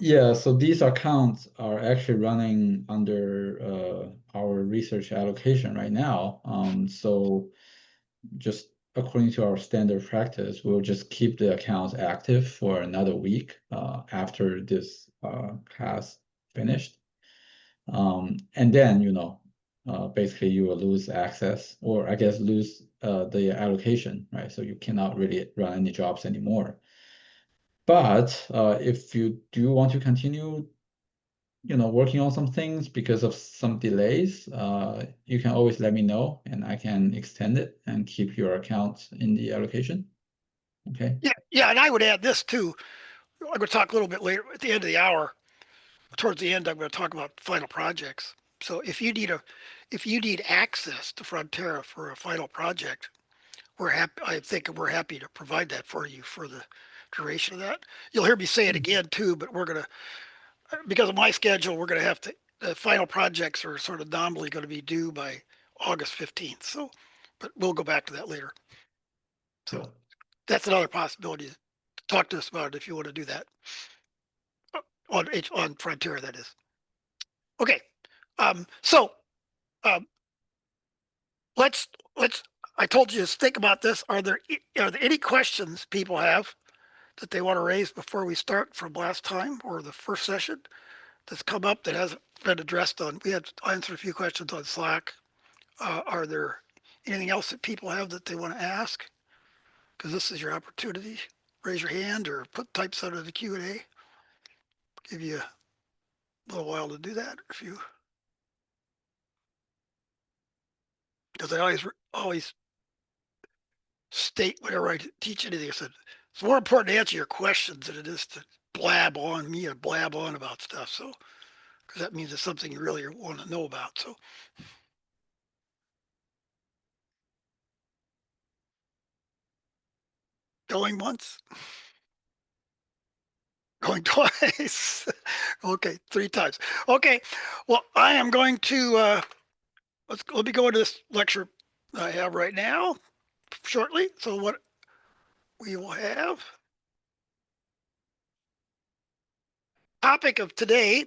Yeah, so these accounts are actually running under our research allocation right now. So just according to our standard practice, we'll just keep the accounts active for another week after this class finished. And then, basically you will lose access, or I guess lose the allocation, right? So you cannot really run any jobs anymore. But if you do want to continue, working on some things because of some delays, you can always let me know and I can extend it and keep your account in the allocation. Okay. Yeah, and I would add this too. I'm going to talk a little bit later at the end of the hour. Towards the end, I'm going to talk about final projects. So if you need access to Frontera for a final project, we're happy. I think we're happy to provide that for you for the duration of that. You'll hear me say it again too, but we're going to, because of my schedule, we're going to have to. The final projects are sort of nominally going to be due by August 15th. So, but we'll go back to that later. So Yeah. that's another possibility. Talk to us about it if you want to do that on Frontera. That is okay. So um, let's. I told you to think about this. Are there any questions people have that they want to raise before we start from last time or the first session that's come up that hasn't been addressed on? We had answered a few questions on Slack. Are there anything else that people have that they want to ask? Because this is your opportunity. Raise your hand or type something in the Q&A. Give you a little while to do that if you, because I always state whenever I teach anything. I said it's more important to answer your questions than it is to blab on about stuff. So because that means it's something you really want to know about. So going once, going twice. Okay, 3 times. Okay, well I am going to let me go into this lecture I have right now shortly. So what we will have, topic of today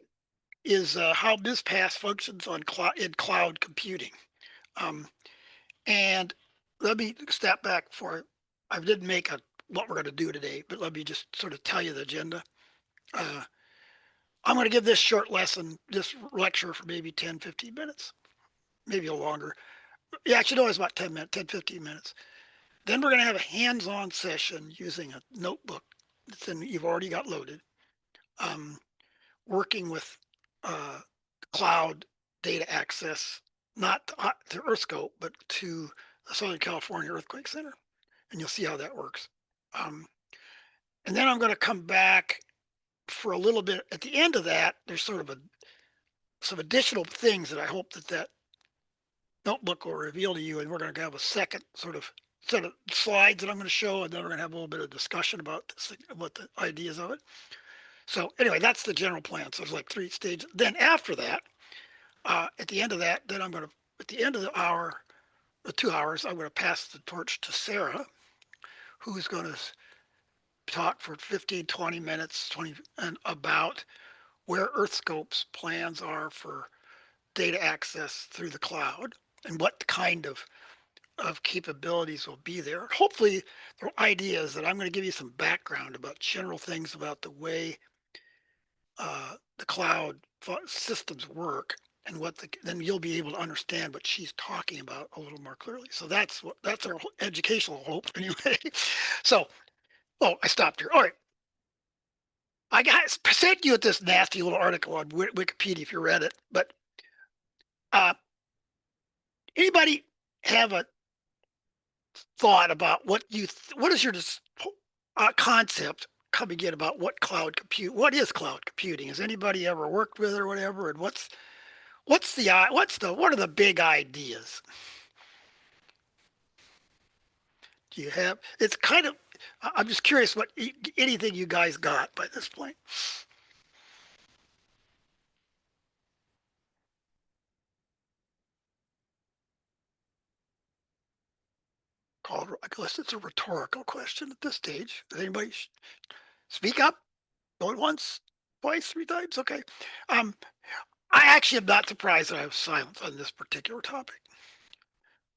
is how MsPASS functions in cloud computing. Um, and let me step back for I didn't make what we're going to do today, but let me just sort of tell you the agenda. Uh, I'm going to give this short lesson, this lecture for maybe 10, 15 minutes, maybe a longer. Yeah, actually, no, it's about 10 minutes, 10, 15 minutes. Then we're going to have a hands-on session using a notebook you've already got loaded, um, working with uh, cloud data access, not to EarthScope, but to the Southern California Earthquake Center. And you'll see how that works. Um, and then I'm going to come back for a little bit. At the end of that, there's sort of some additional things that I hope that notebook will reveal to you. And we're going to have a second sort of set of slides that I'm going to show, and then we're going to have a little bit of discussion about what the ideas of it. So anyway, that's the general plan. So it's like 3 stages. Then after that, at the end of that, then at the end of the 2 hours, I'm going to pass the torch to Sarah, who's going to talk for 15, 20 minutes, and about where EarthScope's plans are for data access through the cloud and what kind of capabilities will be there. Hopefully, there are ideas that I'm going to give you some background about general things about the way the cloud systems work and then you'll be able to understand what she's talking about a little more clearly. So that's our educational hope anyway. So, oh, I stopped here. All right. I got sent you this nasty little article on Wikipedia if you read it, but uh, anybody have a thought about what is your concept coming in about what is cloud computing? Has anybody ever worked with it or whatever? And what are the big ideas? Do you have? It's kind of. I'm just curious what anything you guys got by this point. I guess it's a rhetorical question at this stage. Does anybody speak up? Going once, Twice, 3 times? Okay. Um, I actually am not surprised that I have silence on this particular topic.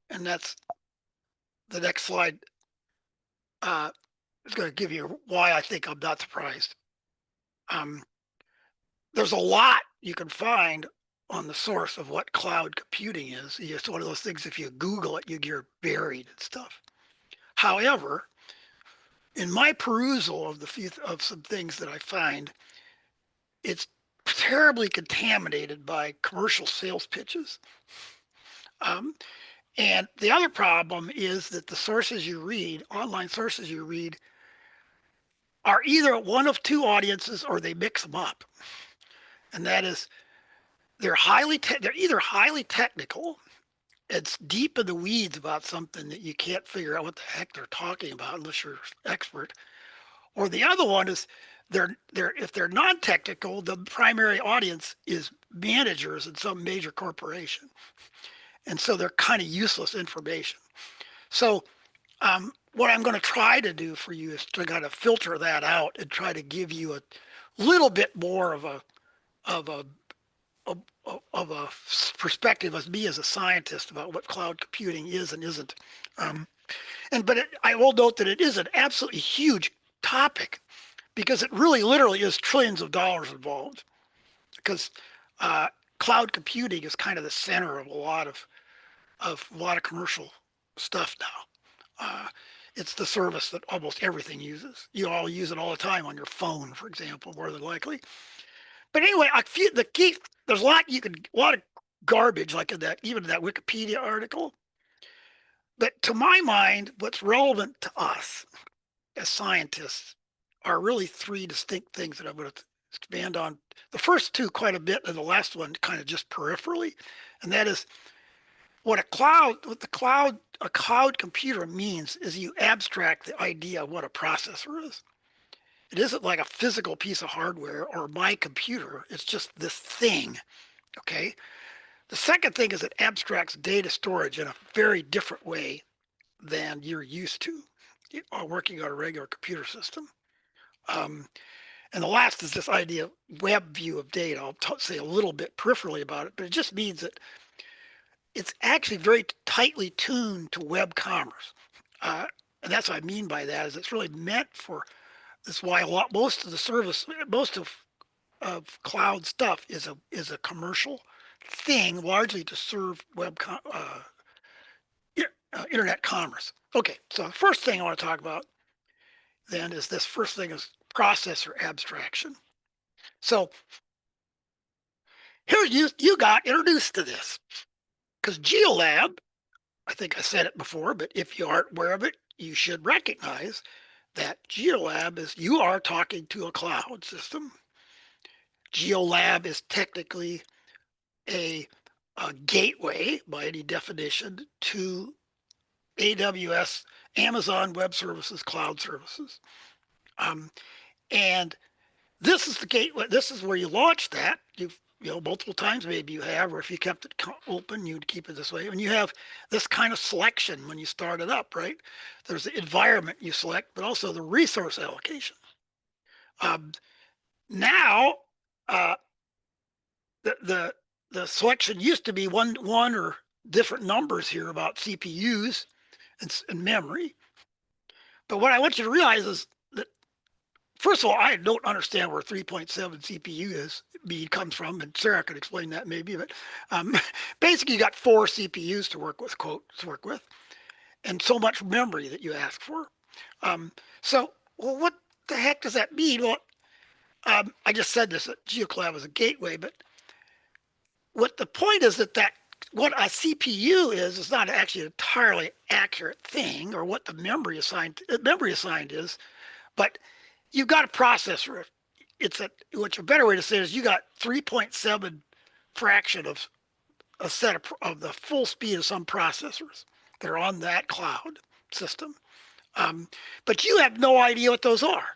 And that's the next slide is going to give you why I think I'm not surprised. Um, there's a lot you can find on the source of what cloud computing is. It's one of those things, if you Google it, you're buried and stuff. However, in my perusal of of some things that I find, it's terribly contaminated by commercial sales pitches. Um, and the other problem is that the sources you read, online sources you read, are either one of two audiences or they mix them up. And that is, they're either highly technical, it's deep in the weeds about something that you can't figure out what the heck they're talking about unless you're expert. Or the other one is if they're non-technical, the primary audience is managers in some major corporation. And so they're kind of useless information. So what I'm going to try to do for you is to kind of filter that out and try to give you a little bit more of of a of a perspective as me as a scientist about what cloud computing is and isn't. Um, I will note that it is an absolutely huge topic because it really literally is trillions of dollars involved. Because cloud computing is kind of the center of a lot of commercial stuff now. It's the service that almost everything uses. You all use it all the time on your phone, for example, more than likely. But anyway, I feel the key. There's a lot of garbage like in that, even in that Wikipedia article. But to my mind, what's relevant to us as scientists are really three distinct things that I'm going to expand on. The first two quite a bit, and the last one kind of just peripherally, and that is a cloud computer means is you abstract the idea of what a processor is. It isn't like a physical piece of hardware or my computer. It's just this thing. Okay. The second thing is it abstracts data storage in a very different way than you're used to working on a regular computer system. And the last is this idea of web view of data. I'll say a little bit peripherally about it, but it just means that it's actually very tightly tuned to web commerce. And that's what I mean by that is it's really meant for, that's why most of the service, most of cloud stuff is a commercial thing, largely to serve internet commerce. Okay, so the first thing I want to talk about then is this first thing is processor abstraction. So here you got introduced to this because GeoLab, I think I said it before, but if you aren't aware of it, you should recognize that GeoLab is you are talking to a cloud system. GeoLab is technically a, a gateway by any definition to AWS, Amazon Web Services, cloud services. And this is the gateway. This is where you launch that. Multiple times maybe you have, or if you kept it open, you'd keep it this way. And you have this kind of selection when you start it up, right? There's the environment you select, but also the resource allocation. Now, uh, the selection used to be one or different numbers here about CPUs and memory. But what I want you to realize is that, first of all, I don't understand where 3.7 CPU comes from, and Sarah could explain that maybe. But basically, you got 4 CPUs to work with, and so much memory that you ask for. Well, what the heck does that mean? Well, I just said this that GeoCloud is a gateway, but what the point is that what a CPU is not actually an entirely accurate thing, or what the memory assigned is, but you've got a processor. Which a better way to say it is you got 3.7 fraction of a set of the full speed of some processors that are on that cloud system. But you have no idea what those are.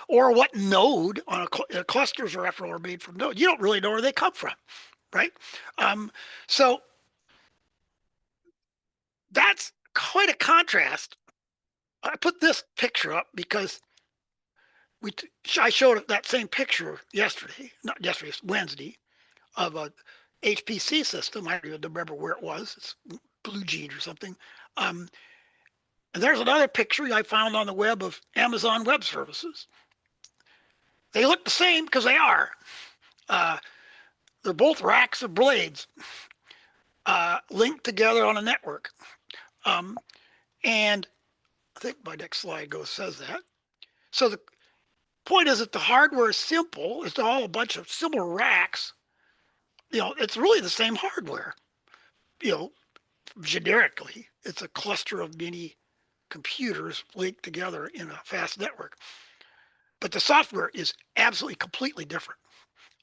Or what node on clusters are made from node. You don't really know where they come from, right? So that's quite a contrast. I put this picture up because I showed that same picture yesterday, not yesterday, it's Wednesday, of a HPC system. I don't even remember where it was. It's Blue Jean or something. And there's another picture I found on the web of Amazon Web Services. They look the same because they are. Uh, they're both racks of blades linked together on a network. And I think my next slide says that. So the point is that the hardware is simple. It's all a bunch of similar racks. It's really the same hardware. Generically, it's a cluster of mini computers linked together in a fast network. But the software is absolutely completely different.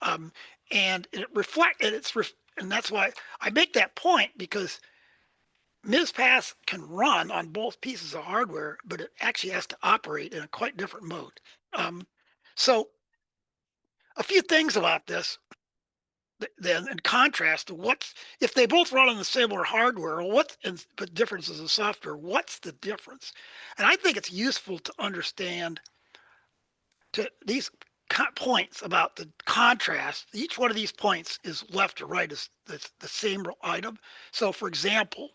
And and that's why I make that point, because MsPASS can run on both pieces of hardware, but it actually has to operate in a quite different mode. So a few things about this then, in contrast to if they both run on the similar hardware, but differences in software, what's the difference? And I think it's useful to understand these points about the contrast. Each one of these points is left or right is the same item. So for example,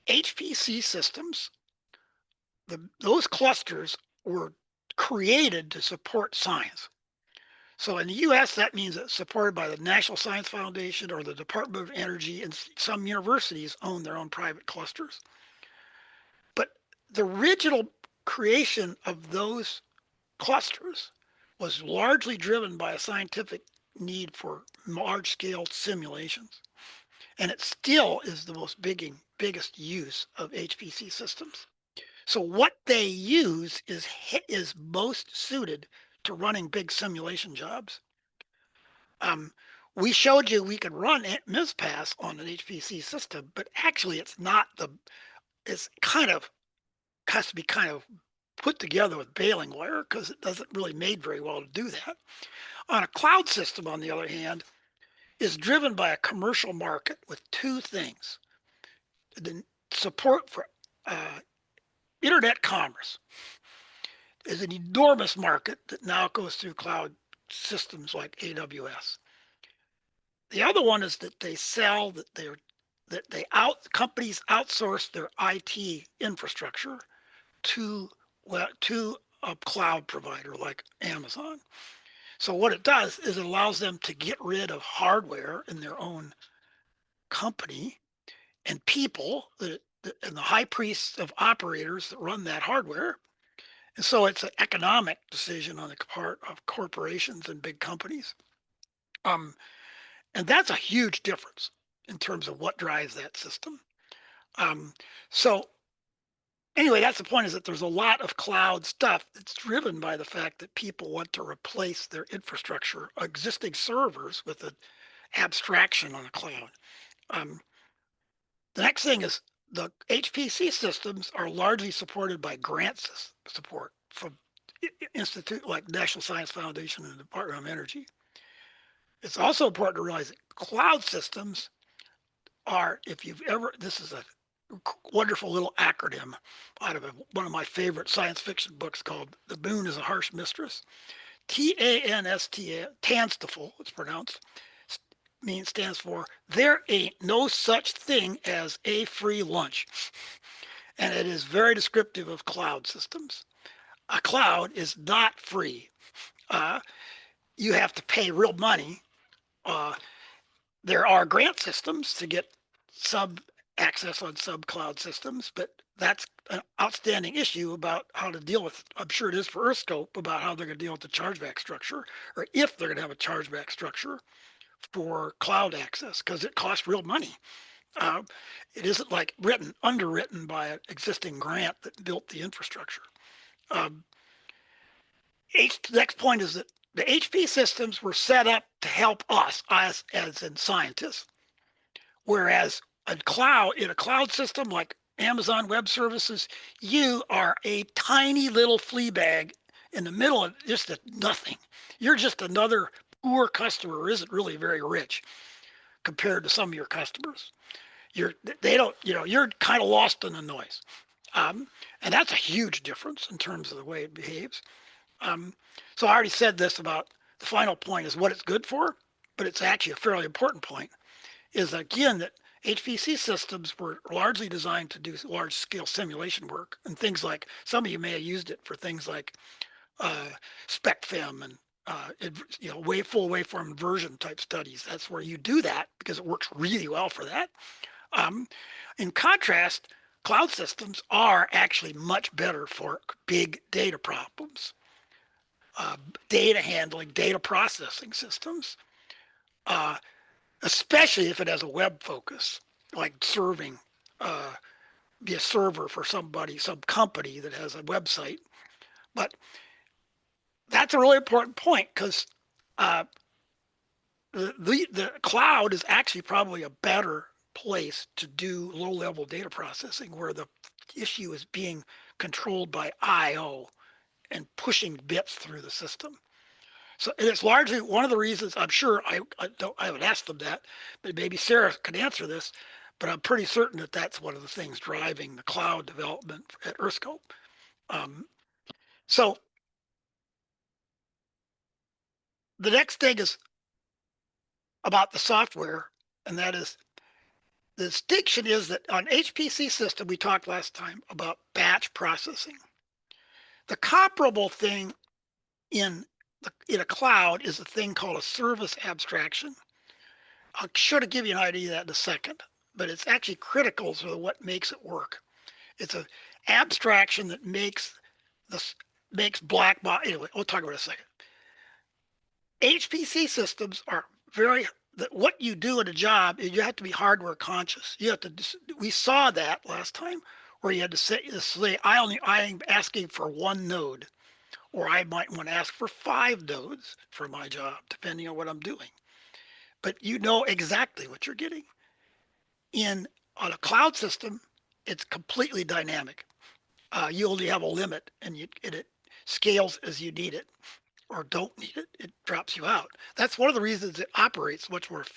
HPC systems, those clusters were created to support science. So in the US, that means it's supported by the National Science Foundation or the Department of Energy, and some universities own their own private clusters. But the original creation of those clusters was largely driven by a scientific need for large-scale simulations. And it still is the biggest use of HPC systems. So what they use is most suited to running big simulation jobs. We showed you we could run MsPASS on an HPC system, but actually it's not it's has to be kind of put together with baling wire, because it doesn't really made very well to do that. On a cloud system, on the other hand, is driven by a commercial market with two things. The support for internet commerce is an enormous market that now goes through cloud systems like AWS. The other one is that companies outsource their IT infrastructure to a cloud provider like Amazon. So what it does is it allows them to get rid of hardware in their own company and people and the high priests of operators that run that hardware. And so it's an economic decision on the part of corporations and big companies. And that's a huge difference in terms of what drives that system. So anyway, that's the point, is that there's a lot of cloud stuff that's driven by the fact that people want to replace their infrastructure, existing servers, with an abstraction on the cloud. The next thing is the HPC systems are largely supported by grant support from institute like National Science Foundation and the Department of Energy. It's also important to realize that cloud systems this is a wonderful little acronym out of one of my favorite science fiction books called The Moon is a Harsh Mistress. TANSTFL, it's pronounced, stands for there ain't no such thing as a free lunch. And it is very descriptive of cloud systems. A cloud is not free. You have to pay real money. There are grant systems to get access on sub-cloud systems, but that's an outstanding issue about how to deal with. I'm sure it is for EarthScope, about how they're going to deal with the chargeback structure, or if they're going to have a chargeback structure for cloud access, because it costs real money. It isn't like underwritten by an existing grant that built the infrastructure. The next point is that the HP systems were set up to help us as in scientists, whereas in a cloud system like Amazon Web Services, you are a tiny little flea bag in the middle of just nothing. You're just another poor customer who isn't really very rich compared to some of your customers. You're kind of lost in the noise. And that's a huge difference in terms of the way it behaves. So I already said this about the final point is what it's good for, but it's actually a fairly important point, is again that HPC systems were largely designed to do large scale simulation work and things like, some of you may have used it for things like SpecFim and full waveform inversion type studies. That's where you do that because it works really well for that. In contrast, cloud systems are actually much better for big data problems, data handling, data processing systems, especially if it has a web focus, like serving, be a server for somebody, some company that has a website. But that's a really important point because the cloud is actually probably a better place to do low-level data processing where the issue is being controlled by I/O and pushing bits through the system. So it's largely one of the reasons. I'm sure I haven't asked them that, but maybe Sarah could answer this. But I'm pretty certain that that's one of the things driving the cloud development at EarthScope. So the next thing is about the software, and that is the distinction is that on HPC system, we talked last time about batch processing. The comparable thing in a cloud is a thing called a service abstraction. I'll sure to give you an idea of that in a second, but it's actually critical to what makes it work. It's an abstraction that makes black box. Anyway, we'll talk about it in a second. HPC systems are what you do in a job is you have to be hardware conscious. You have to. We saw that last time where you had to say I'm asking for one node, or I might want to ask for 5 nodes for my job, depending on what I'm doing. But you know exactly what you're getting. On a cloud system, it's completely dynamic. You only have a limit, and it scales as you need it or don't need it. It drops you out. That's one of the reasons it operates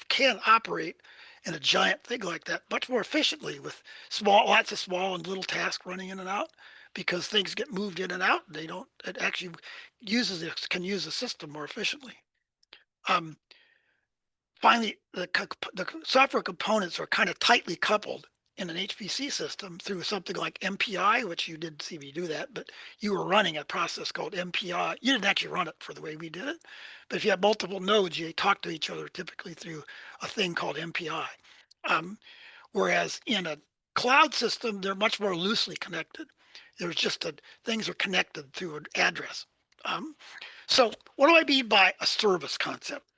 can operate in a giant thing like that much more efficiently with lots of small and little tasks running in and out, because things get moved in and out. It actually can use the system more efficiently. Finally, the software components are kind of tightly coupled in an HPC system through something like MPI, which you didn't see me do that, but you were running a process called MPI. You didn't actually run it for the way we did it, but if you have multiple nodes, you talk to each other typically through a thing called MPI. Whereas in a cloud system, they're much more loosely connected. There's just things are connected through an address. So what do I mean by a service concept?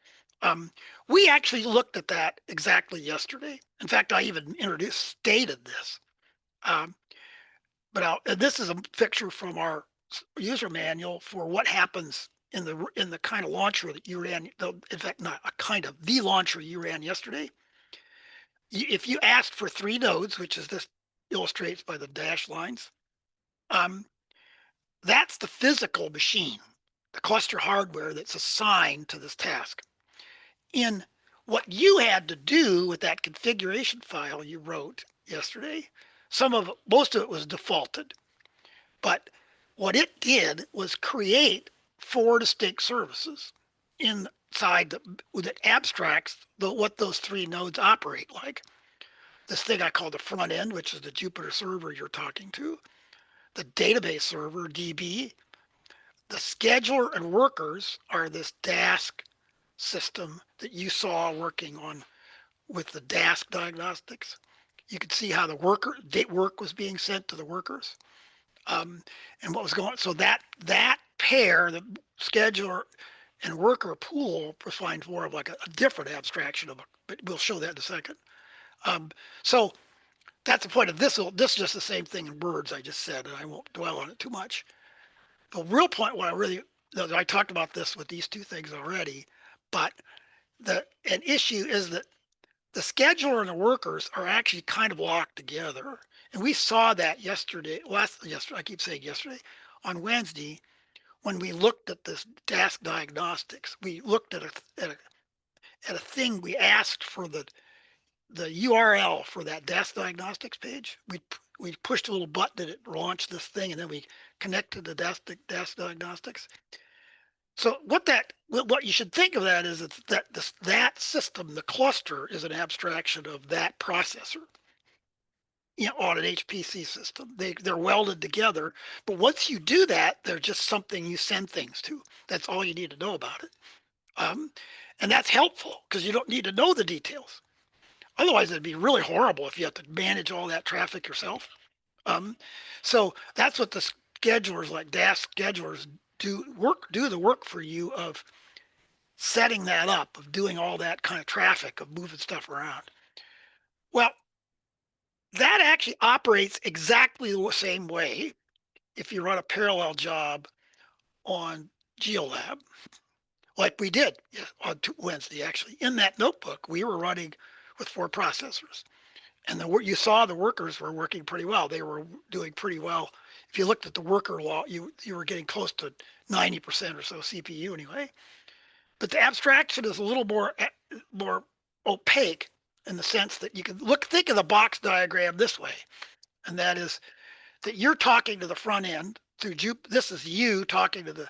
We actually looked at that exactly yesterday. In fact, I even stated this. But this is a picture from our user manual for what happens in the kind of launcher that you ran. In fact, not a kind of the launcher you ran yesterday. If you asked for 3 nodes, which is this illustrates by the dashed lines, that's the physical machine, the cluster hardware that's assigned to this task. In what you had to do with that configuration file you wrote yesterday, most of it was defaulted, but what it did was create 4 distinct services inside that abstracts what those 3 nodes operate like. This thing I call the front end, which is the Jupyter server you're talking to, the database server, DB, the scheduler and workers are this Dask system that you saw working on with the Dask diagnostics. You could see how the work was being sent to the workers, and what was going on. So that pair, the scheduler and worker pool, defines more of like a different abstraction but we'll show that in a second. So that's the point of this. This is just the same thing in words I just said, and I won't dwell on it too much. The real point, I talked about this with these 2 things already, but an issue is that the scheduler and the workers are actually kind of locked together. And we saw that yesterday, I keep saying yesterday, on Wednesday, when we looked at this Dask diagnostics. We looked at a thing. We asked for the URL for that Dask diagnostics page. we pushed a little button and it launched this thing, and then we connected the dash diagnostics. So what you should think of that is that that system, the cluster, is an abstraction of that processor, on an HPC system. They're welded together, but once you do that, they're just something you send things to. That's all you need to know about it. Um, and that's helpful because you don't need to know the details. Otherwise, it'd be really horrible if you have to manage all that traffic yourself. Um, so that's what the schedulers like DAS schedulers do the work for you of setting that up, of doing all that kind of traffic, of moving stuff around. Well, that actually operates exactly the same way if you run a parallel job on GeoLab, like we did on Wednesday. Actually, in that notebook, we were running with 4 processors, and you saw the workers were working pretty well. They were doing pretty well. If you looked at the worker log, you were getting close to 90% or so CPU anyway. But the abstraction is a little more opaque in the sense that you can think of the box diagram this way, and that is that you're talking to the front end through this is you talking to the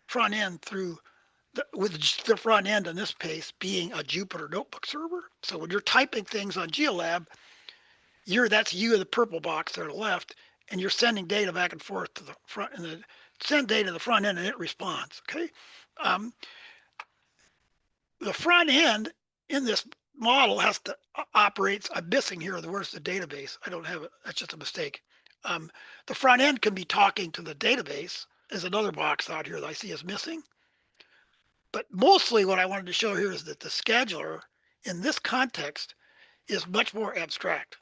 front end through with the front end in this case being a Jupyter notebook server. So when you're typing things on GeoLab, that's you in the purple box there to the left, and you're sending data back and forth to the front, and send data to the front end, and it responds. Okay, um, the front end in this model has to operates. I'm missing here. Where's the database? I don't have it. That's just a mistake. The front end can be talking to the database. There's another box out here that I see is missing. But mostly what I wanted to show here is that the scheduler in this context is much more abstract.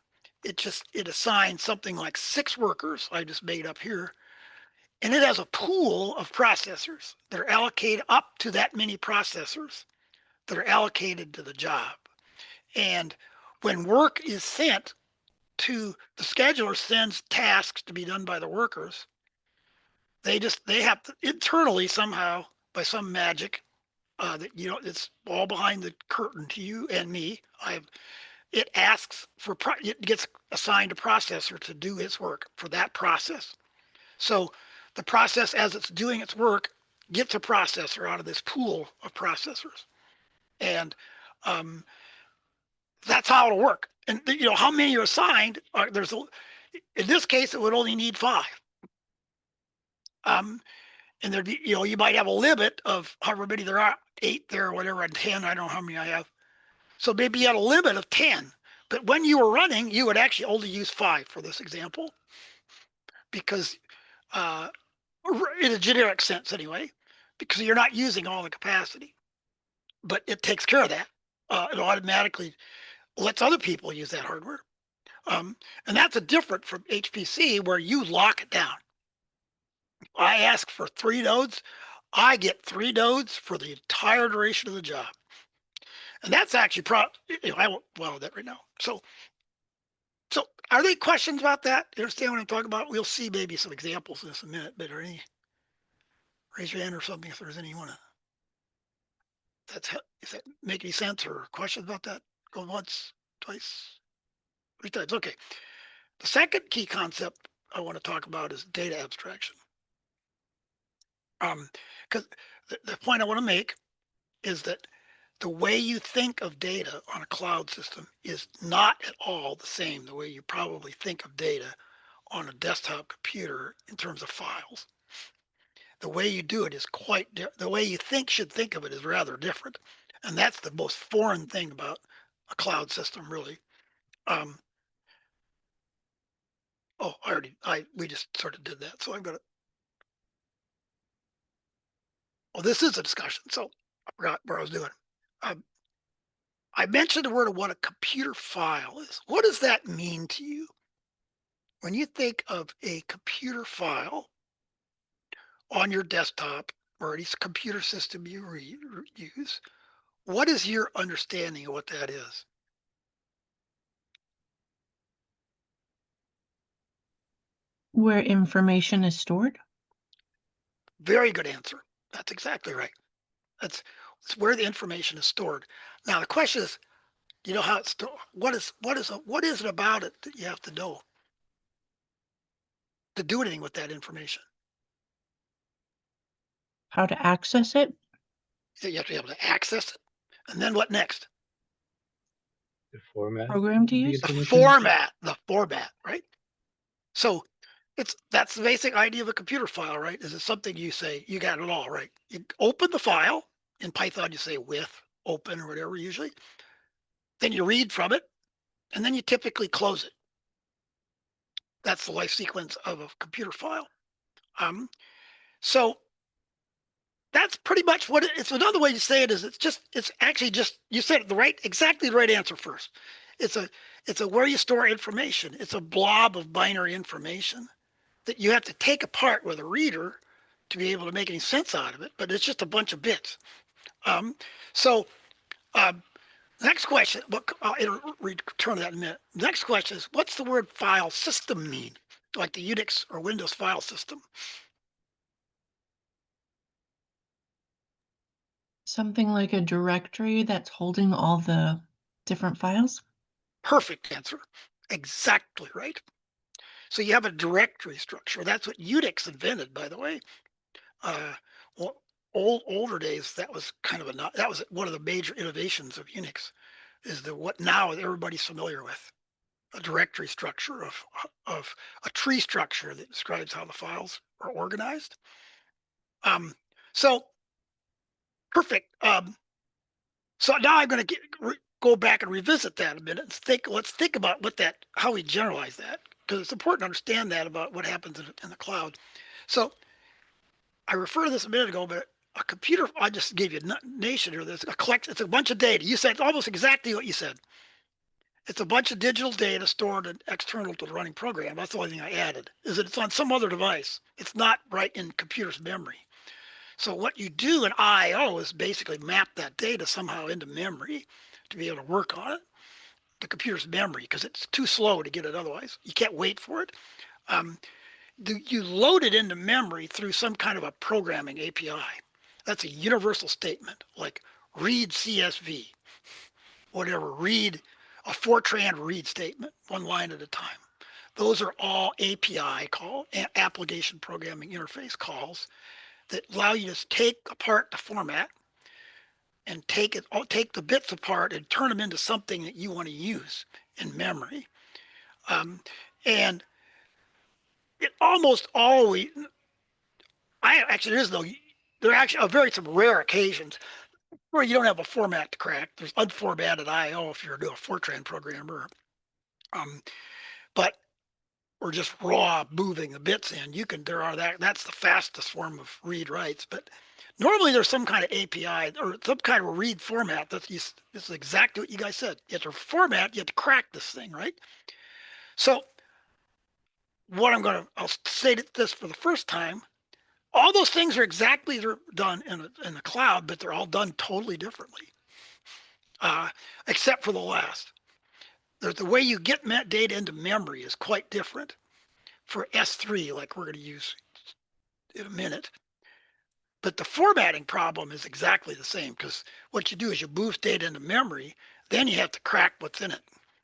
It assigns something like 6 workers I just made up here, and it has a pool of processors that are allocated up to that many processors that are allocated to the job. And when work is sent to the scheduler sends tasks to be done by the workers, they have to internally somehow by some magic that it's all behind the curtain to you and me. It asks for it gets assigned a processor to do its work for that process. So the process as it's doing its work gets a processor out of this pool of processors, and that's how it'll work. And how many are assigned? In this case, it would only need 5. And there'd be, you might have a limit of however many there are, 8 there or whatever, and 10. I don't know how many I have. So maybe you had a limit of 10. But when you were running, you would actually only use 5 for this example, because in a generic sense anyway, because you're not using all the capacity. But it takes care of that. It automatically lets other people use that hardware. And that's a different from HPC where you lock it down. I ask for 3 nodes. I get 3 nodes for the entire duration of the job. And that's actually I won't dwell on that right now. So are there any questions about that? You understand what I'm talking about? We'll see maybe some examples in this a minute, but raise your hand or something if there's any you want to. Does that make any sense or questions about that? Go once, twice, 3 times. Okay. The second key concept I want to talk about is data abstraction. Because the point I want to make is that the way you think of data on a cloud system is not at all the same the way you probably think of data on a desktop computer in terms of files. The way you do it is the way you should think of it is rather different. And that's the most foreign thing about a cloud system, really. We just sort of did that. So I'm going to, this is a discussion. So I forgot where I was doing. I mentioned the word of what a computer file is. What does that mean to you? When you think of a computer file on your desktop or any computer system you use, what is your understanding of what that is? Where information is stored? Very good answer. That's exactly right. It's where the information is stored. Now the question is, how it's stored? What is it about it that you have to know? to do anything with that information. How to access it? So you have to be able to access it. And then what next? The format Program of to the use? The information. format, right? So that's the basic idea of a computer file, right? Is it something you say, you got it all, right? You open the file. In Python, you say with, open, or whatever usually. Then you read from it, and then you typically close it. That's the life sequence of a computer file. So that's pretty much what it's another way to say it is it's actually just you said it exactly the right answer first. It's a where you store information. It's a blob of binary information that you have to take apart with a reader to be able to make any sense out of it, but it's just a bunch of bits. So next question, it'll return to that in a minute. Next question is, what's the word file system mean? Like the Unix or Windows file system? Something like a directory that's holding all the different files? Perfect answer. Exactly right. So you have a directory structure. That's what Unix invented, by the way. Well, older days, that was that was one of the major innovations of Unix. Is the what now everybody's familiar with a directory structure of a tree structure that describes how the files are organized. So perfect. So now I'm going to go back and revisit that a minute and let's think about how we generalize that, because it's important to understand that about what happens in the cloud. So I referred to this a minute ago, but a computer, I just gave you a nation here. It's a bunch of data. You said almost exactly what you said. It's a bunch of digital data stored and external to the running program. That's the only thing I added, is that it's on some other device. It's not right in computer's memory. So what you do in I/O is basically map that data somehow into memory to be able to work on it, the computer's memory, because it's too slow to get it otherwise. You can't wait for it. You load it into memory through some kind of a programming API. That's a universal statement, like read CSV, whatever, read a Fortran read statement, one line at a time. Those are all API application programming interface calls that allow you to take apart the format and take the bits apart and turn them into something that you want to use in memory. And it almost always, there are actually some rare occasions where you don't have a format to crack. There's unformatted I/O if you're a Fortran programmer, but or just raw moving the bits in. That's the fastest form of read writes. But normally there's some kind of API or some kind of a read format. This is exactly what you guys said. You have to format. You have to crack this thing, right? So I'll state this for the first time. All those things are exactly done in the cloud, but they're all done totally differently, except for the last. The way you get data into memory is quite different for S3, like we're going to use in a minute. But the formatting problem is exactly the same, because what you do is you move data into memory, then you have to crack what's in it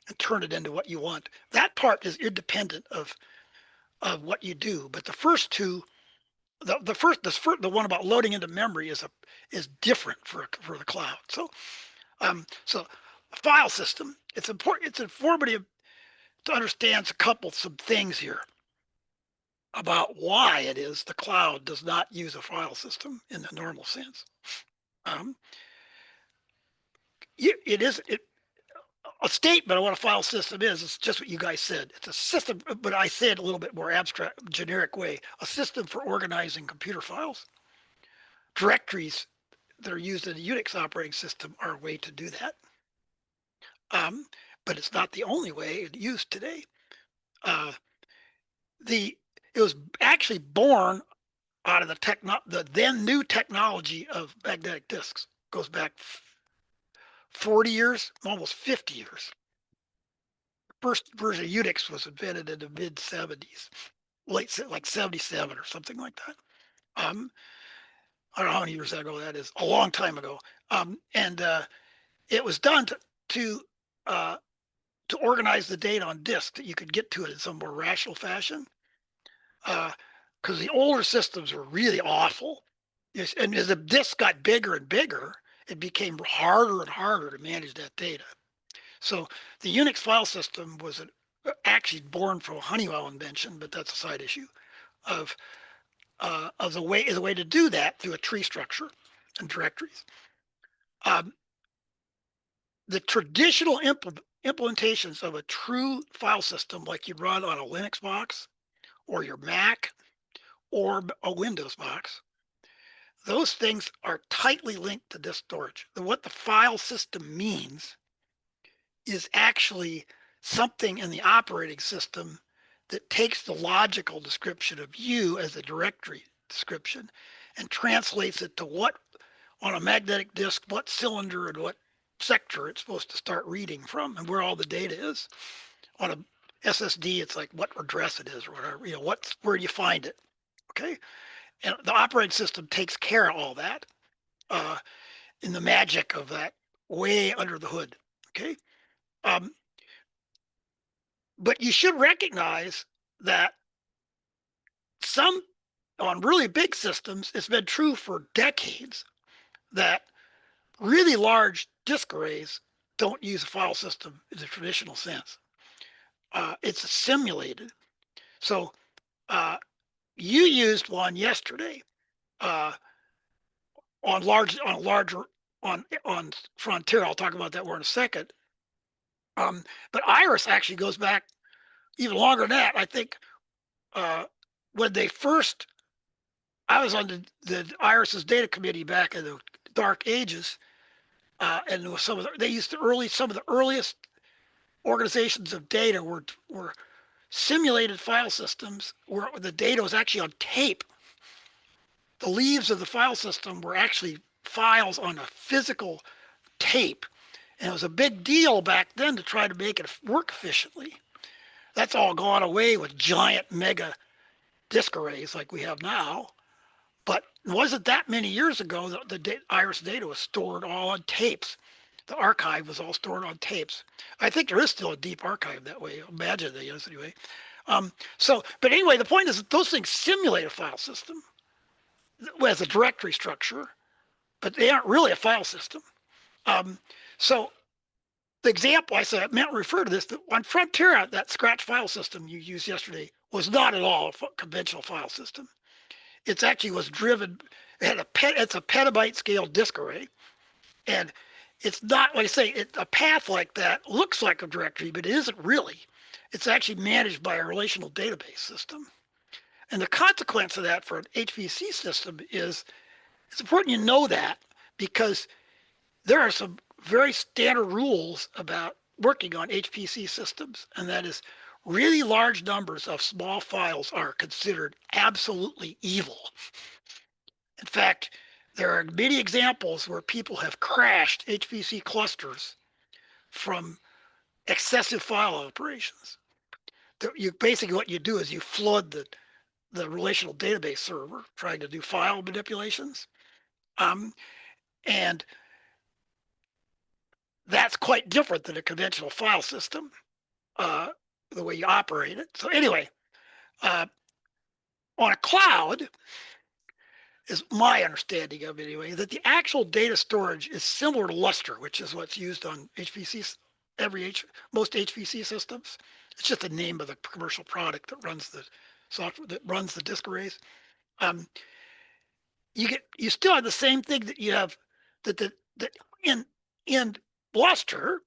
and turn it into what you want. That part is independent of what you do. But the first two, the one about loading into memory is different for the cloud. So so a file system, it's important, it's informative to understand some things here about why it is the cloud does not use a file system in the normal sense. A statement of what a file system is. It's just what you guys said. It's a system, but I say it a little bit more abstract, generic way. A system for organizing computer files. Directories that are used in the Unix operating system are a way to do that. But it's not the only way it's used today. It was actually born out of the then new technology of magnetic disks. Goes back 40 years, almost 50 years. The first version of Unix was invented in the mid 70s, like 77 or something like that. I don't know how many years ago that is, a long time ago. And it was done to organize the data on disk that you could get to it in some more rational fashion. because the older systems were really awful. Yes, and as the disk got bigger and bigger, it became harder and harder to manage that data. So the Unix file system was actually born from a Honeywell invention, but that's a side issue of the way to do that through a tree structure and directories. The traditional implementations of a true file system, like you run on a Linux box or your Mac or a Windows box, those things are tightly linked to disk storage. What the file system means is actually something in the operating system that takes the logical description of you as a directory description and translates it to what on a magnetic disk, what cylinder and what sector it's supposed to start reading from and where all the data is. On a SSD, it's like what address it is or whatever, you know, where you find it. Okay. And the operating system takes care of all that in the magic of that way under the hood. Okay. But you should recognize that some on really big systems, it's been true for decades that really large disk arrays don't use a file system in the traditional sense. It's simulated. So you used one yesterday on Frontier. I'll talk about that more in a second. But Iris actually goes back even longer than that. I think when they first, I was on the Iris's data committee back in the dark ages, and with some of they used some of the earliest organizations of data were simulated file systems where the data was actually on tape. The leaves of the file system were actually files on a physical tape. And it was a big deal back then to try to make it work efficiently. That's all gone away with giant mega disk arrays like we have now. But it wasn't that many years ago that the Iris data was stored all on tapes. The archive was all stored on tapes. I think there is still a deep archive that way. Imagine there is anyway. But anyway, the point is that those things simulate a file system with a directory structure, but they aren't really a file system. So the example I said, I meant to refer to this, that on Frontier, that scratch file system you used yesterday was not at all a conventional file system. It actually was driven, it's a petabyte scale disk array. And it's not, like I say, a path like that looks like a directory, but it isn't really. It's actually managed by a relational database system. And the consequence of that for an HPC system is, it's important you know that, because there are some very standard rules about working on HPC systems, and that is really large numbers of small files are considered absolutely evil. In fact, there are many examples where people have crashed HPC clusters from excessive file operations. Basically what you do is you flood the relational database server trying to do file manipulations. And that's quite different than a conventional file system, the way you operate it. So anyway, on a cloud, is my understanding of it anyway, that the actual data storage is similar to Lustre, which is what's used on HPC, most HPC systems. It's just the name of the commercial product that runs the software, that runs the disk arrays. You still have the same thing that you have that in Lustre,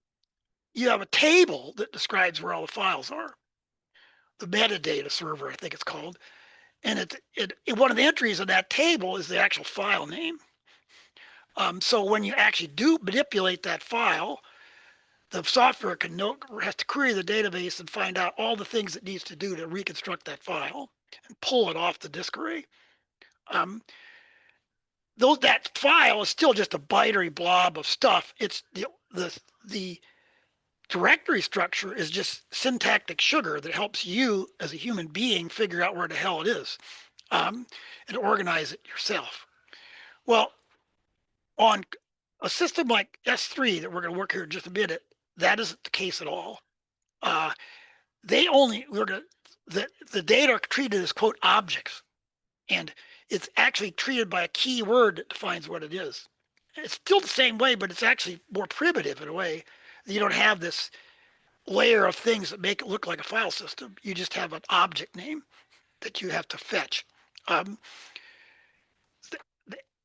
you have a table that describes where all the files are. The metadata server, I think it's called. And one of the entries in that table is the actual file name. So when you actually do manipulate that file, the software has to query the database and find out all the things it needs to do to reconstruct that file and pull it off the disk array. That file is still just a binary blob of stuff. It's the directory structure is just syntactic sugar that helps you as a human being figure out where the hell it is and organize it yourself. Well, on a system like S3 that we're going to work here in just a minute, that isn't the case at all. the data are treated as quote objects, and it's actually treated by a key word that defines what it is. It's still the same way, but it's actually more primitive in a way. You don't have this layer of things that make it look like a file system. You just have an object name that you have to fetch.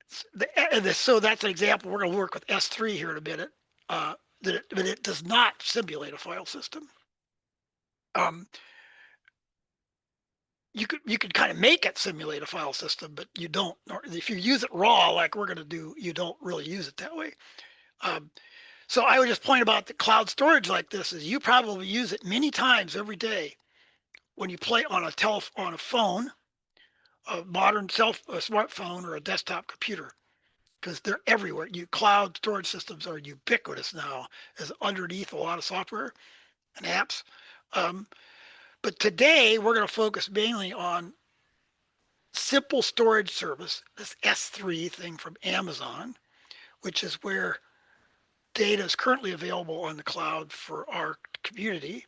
So that's an example. We're going to work with S3 here in a minute. But it does not simulate a file system. You could kind of make it simulate a file system, but you don't. Or if you use it raw, like we're going to do, you don't really use it that way. So I would just point about the cloud storage like this is you probably use it many times every day when you play on a phone, a modern smartphone or a desktop computer, because they're everywhere. Cloud storage systems are ubiquitous now as underneath a lot of software and apps. But today we're going to focus mainly on simple storage service, this S3 thing from Amazon, which is where data is currently available on the cloud for our community,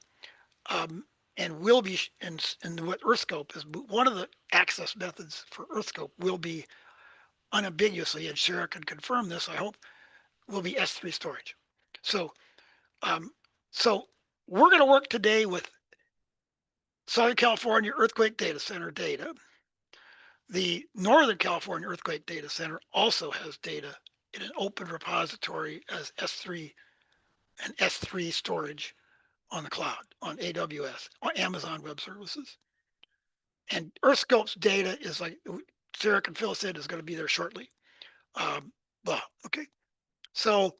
and will be, and what EarthScope is, one of the access methods for EarthScope will be unambiguously, and Sarah can confirm this, I hope, will be S3 storage. So, so we're going to work today with Southern California Earthquake Data Center data. The Northern California Earthquake Data Center also has data in an open repository as S3 and S3 storage on the cloud, on AWS, on Amazon Web Services. And EarthScope's data is like, Sarah can fill us in, is going to be there shortly. Okay. So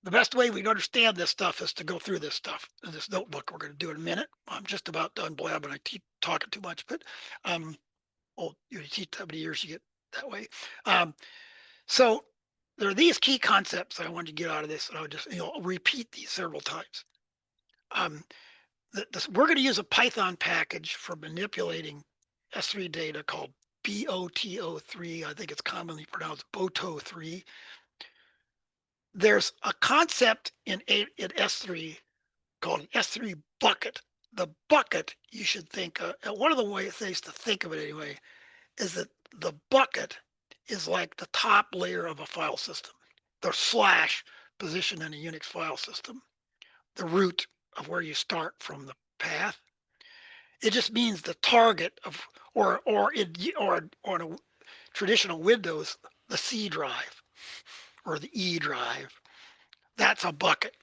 the best way we can understand this stuff is to go through this stuff in this notebook. We're going to do in a minute. I'm just about done blabbing. I keep talking too much, but you teach that many years, you get that way. So there are these key concepts I wanted to get out of this, and I'll just repeat these several times. We're going to use a Python package for manipulating S3 data called BOTO3. I think it's commonly pronounced BOTO3. There's a concept in S3 called an S3 bucket. The bucket, you should think, one of the ways to think of it anyway, is that the bucket is like the top layer of a file system, the slash position in a Unix file system, the root of where you start from the path. It just means the target of, or on a traditional Windows, the C drive or the E drive. That's a bucket.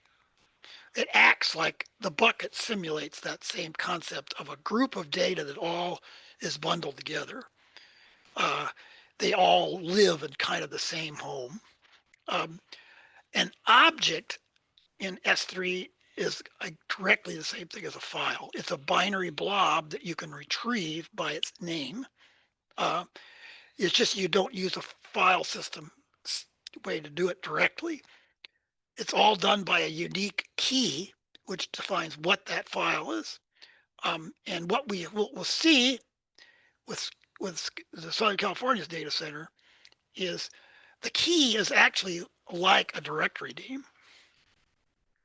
It acts like the bucket simulates that same concept of a group of data that all is bundled together. They all live in kind of the same home. An object in S3 is directly the same thing as a file. It's a binary blob that you can retrieve by its name. It's just you don't use a file system way to do it directly. It's all done by a unique key, which defines what that file is. And what we'll see with the Southern California's data center is the key is actually like a directory name.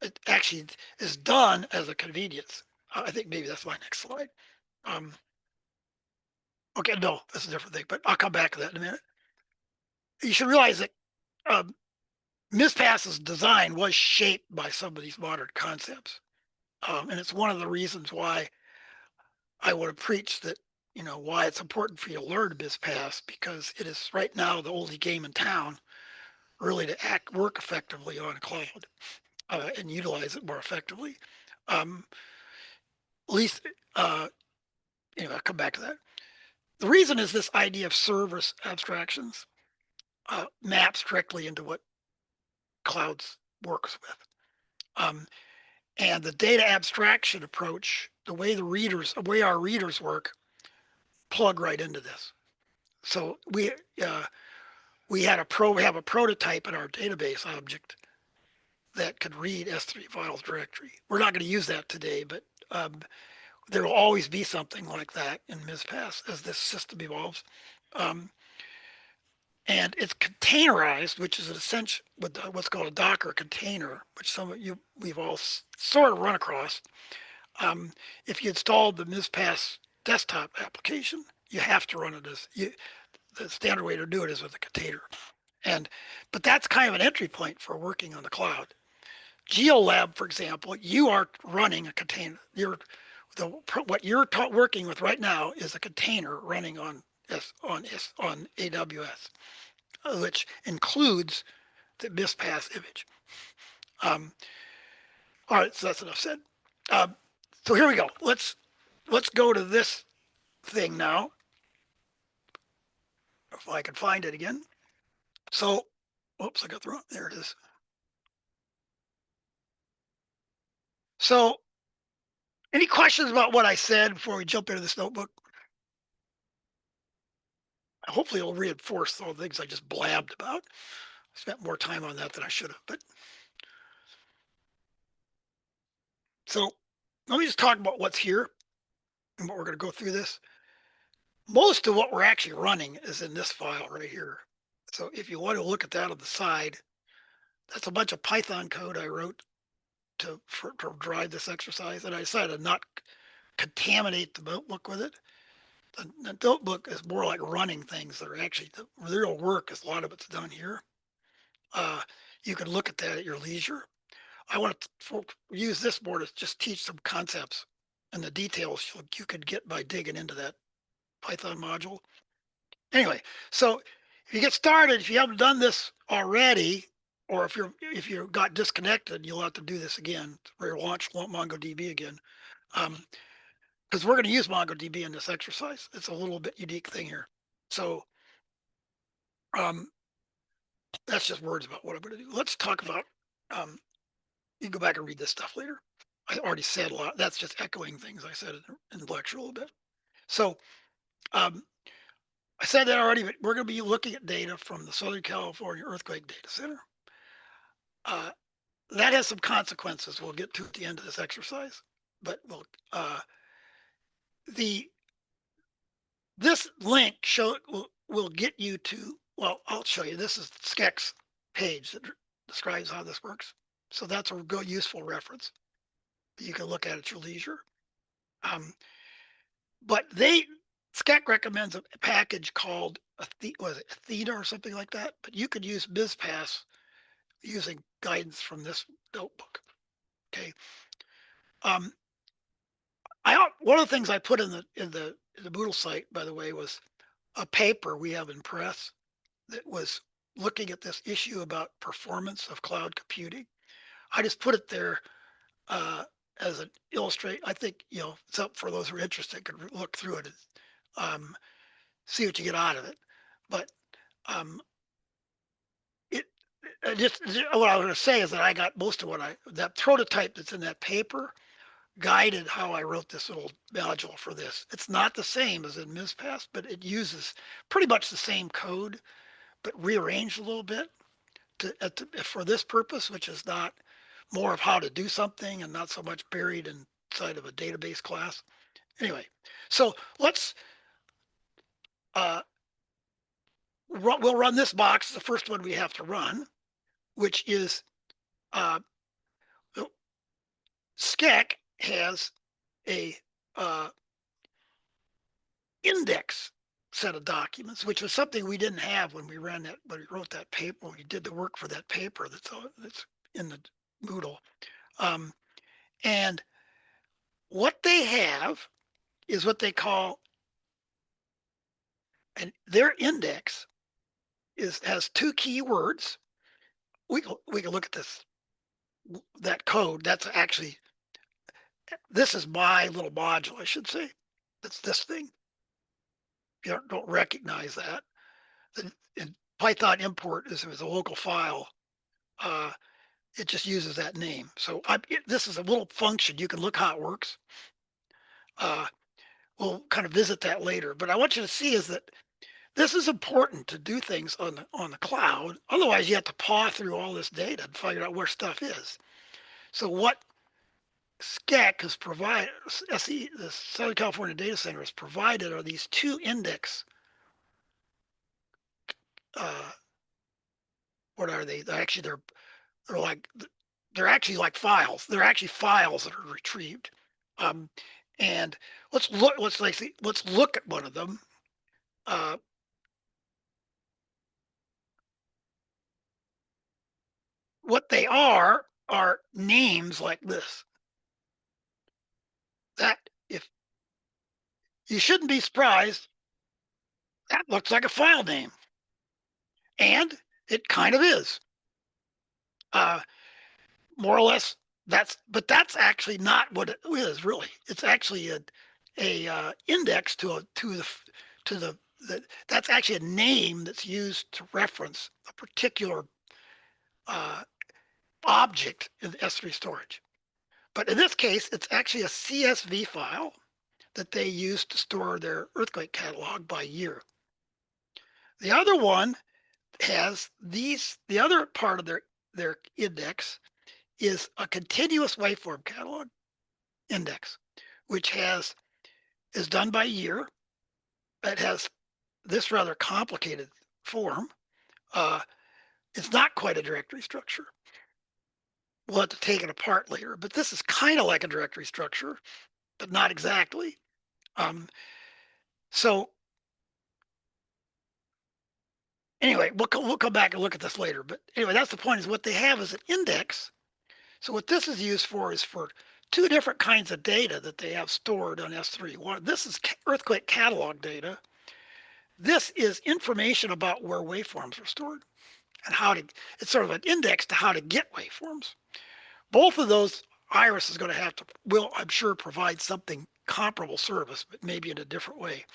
It actually is done as a convenience. I think maybe that's my next slide. Okay, no, that's a different thing, but I'll come back to that in a minute. You should realize that MsPASS's design was shaped by some of these modern concepts. And it's one of the reasons why I would have preached that, why it's important for you to learn MsPASS, because it is right now the only game in town really to work effectively on cloud and utilize it more effectively. At least, anyway, I'll come back to that. The reason is this idea of service abstractions maps directly into what clouds works with. And the data abstraction approach, the way our readers work, plug right into this. So we have a prototype in our database object that could read S3 files directory. We're not going to use that today, but there will always be something like that in MsPASS as this system evolves. And it's containerized, which is an essential with what's called a Docker container, which we've all sort of run across. If you installed the MsPASS desktop application, you have to run it as the standard way to do it is with a container. But that's kind of an entry point for working on the cloud. GeoLab, for example, you are running a container. What you're working with right now is a container running on AWS, which includes the MsPASS image. All right, so that's enough said. So here we go. Let's go to this thing now. If I can find it again. So, oops, I got the wrong. There it is. So, any questions about what I said before we jump into this notebook? Hopefully, it'll reinforce all the things I just blabbed about. I spent more time on that than I should have. But so, let me just talk about what's here and what we're going to go through this. Most of what we're actually running is in this file right here. So if you want to look at that on the side, that's a bunch of Python code I wrote to drive this exercise, and I decided to not contaminate the notebook with it. The notebook is more like running things that are actually the real work. Is a lot of it's done here. You can look at that at your leisure. I want to use this board to just teach some concepts and the details you could get by digging into that Python module. Anyway, so if you get started, if you haven't done this already, or if you got disconnected, you'll have to do this again, or launch MongoDB again, because we're going to use MongoDB in this exercise. It's a little bit unique thing here. So that's just words about what I'm going to do. Let's talk about. You can go back and read this stuff later. I already said a lot. That's just echoing things I said in the lecture a little bit. So I said that already, but we're going to be looking at data from the Southern California Earthquake Data Center. That has some consequences we'll get to at the end of this exercise, but this link will get you to, well, I'll show you. This is SCEC's page that describes how this works. So that's a good, useful reference that you can look at your leisure. But SCEC recommends a package called Athena or something like that, but you could use MsPASS using guidance from this notebook. Okay. One of the things I put in the Moodle site, by the way, was a paper we have in press that was looking at this issue about performance of cloud computing. I just put it there as an illustrate. I think it's up for those who are interested could look through it and see what you get out of it. But what I was going to say is that I got most of that prototype that's in that paper guided how I wrote this little module for this. It's not the same as in MsPASS, but it uses pretty much the same code, but rearranged a little bit for this purpose, which is not more of how to do something and not so much buried inside of a database class. Anyway, so let's we'll run this box, the first one we have to run, which is SCEC has a index set of documents, which was something we didn't have when we wrote that paper, when we did the work for that paper that's in the Moodle. And what they have is what they call, and their index has two keywords. We can look at that code. That's actually, this is my little module, I should say. That's this thing. If you don't recognize that, in Python import is a local file. It just uses that name. So this is a little function. You can look how it works. We'll kind of visit that later. But I want you to see is that this is important to do things on the cloud. Otherwise, you have to paw through all this data and figure out where stuff is. So what SCEC has provided, the Southern California Data Center has provided are these two index. What are they? They're actually like files. They're actually files that are retrieved. And let's look. Let's look at one of them. What they are names like this. That if you shouldn't be surprised, that looks like a file name, and it kind of is. More or less, but that's actually not what it is really. It's actually a index to that's actually a name that's used to reference a particular uh, object in the S3 storage. But in this case, it's actually a CSV file that they use to store their earthquake catalog by year. The other one has the other part of their index is a continuous waveform catalog index, which is done by year. It has this rather complicated form. It's not quite a directory structure. We'll have to take it apart later, but this is kind of like a directory structure, but not exactly. So anyway, we'll come back and look at this later. But anyway, that's the point. Is what they have is an index. So what this is used for is for two different kinds of data that they have stored on S3. One, this is earthquake catalog data. This is information about where waveforms are stored and it's sort of an index to how to get waveforms. Both of those, Iris is going to will, I'm sure, provide something comparable service, but maybe in a different way.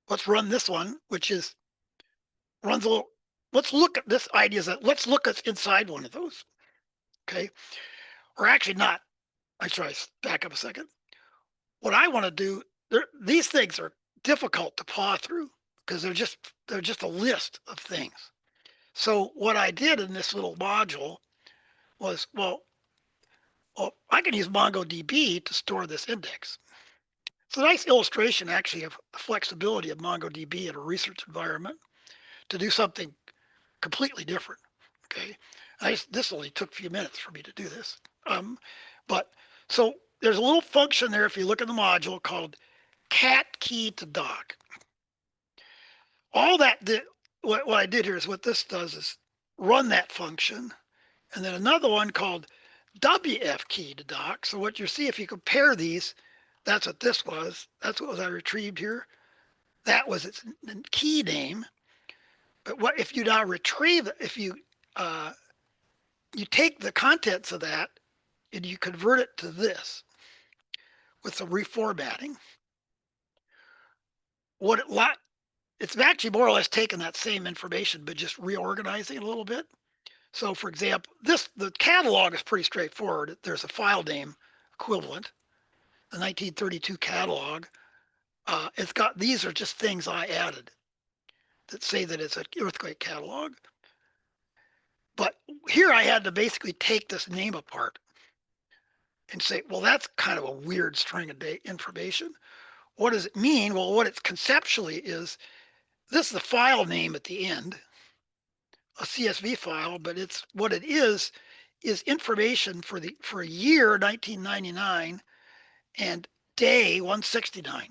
Let's run this one, which runs a little, let's look at this idea let's look at inside one of those. Okay. Or actually not. I try to back up a second. What I want to do, these things are difficult to paw through because they're just a list of things. So what I did in this little module was, well, I can use MongoDB to store this index. It's a nice illustration actually of the flexibility of MongoDB in a research environment to do something completely different. Okay. This only took a few minutes for me to do this. But so there's a little function there if you look at the module called cat key to doc. All that what I did here is what this does is run that function, and then another one called WF key to doc. So what you see if you compare these, that's what this was. That's what I retrieved here. That was its key name. But what if you now retrieve, if you take the contents of that and you convert it to this with some reformatting, it's actually more or less taking that same information but just reorganizing it a little bit. So for example, the catalog is pretty straightforward. There's a file name equivalent, the 1932 catalog. These are just things I added that say that it's an earthquake catalog. But here I had to basically take this name apart and say, well, that's kind of a weird string of information. What does it mean? Well, what it's conceptually is, this is the file name at the end, a CSV file, but what it is information for year 1999 and day 169,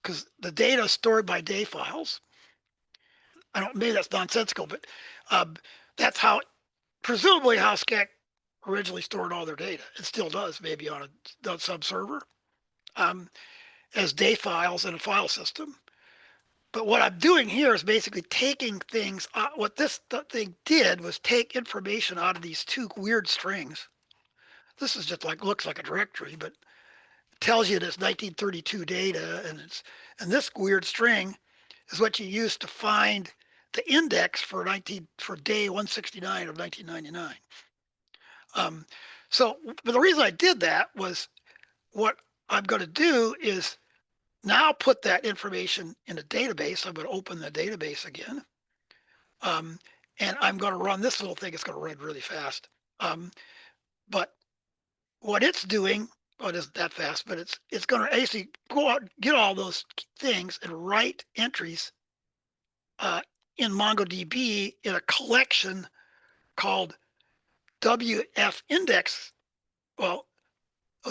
because the data is stored by day files. Maybe that's nonsensical, but that's presumably how SCAC originally stored all their data. It still does, maybe on a sub server, as day files in a file system. But what I'm doing here is basically taking things. What this thing did was take information out of these two weird strings. This is just looks like a directory, but it tells you this 1932 data, and this weird string is what you use to find the index for day 169 of 1999. But the reason I did that was, what I'm going to do is now put that information in a database. I'm going to open the database again. And I'm going to run this little thing. It's going to run really fast. But what it's doing, it isn't that fast, but it's going to actually go out and get all those things and write entries in MongoDB in a collection called WF index. Well,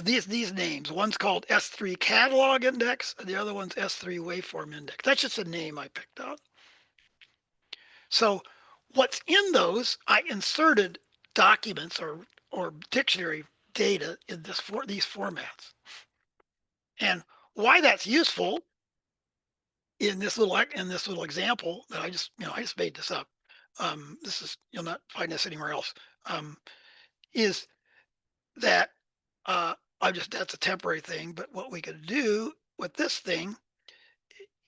these names. One's called S3 catalog index, and the other one's S3 waveform index. That's just a name I picked out. So what's in those, I inserted documents or dictionary data in these formats. And why that's useful in this little example that I just made this up. This is, you'll not find this anywhere else. Is that that's a temporary thing, but what we could do with this thing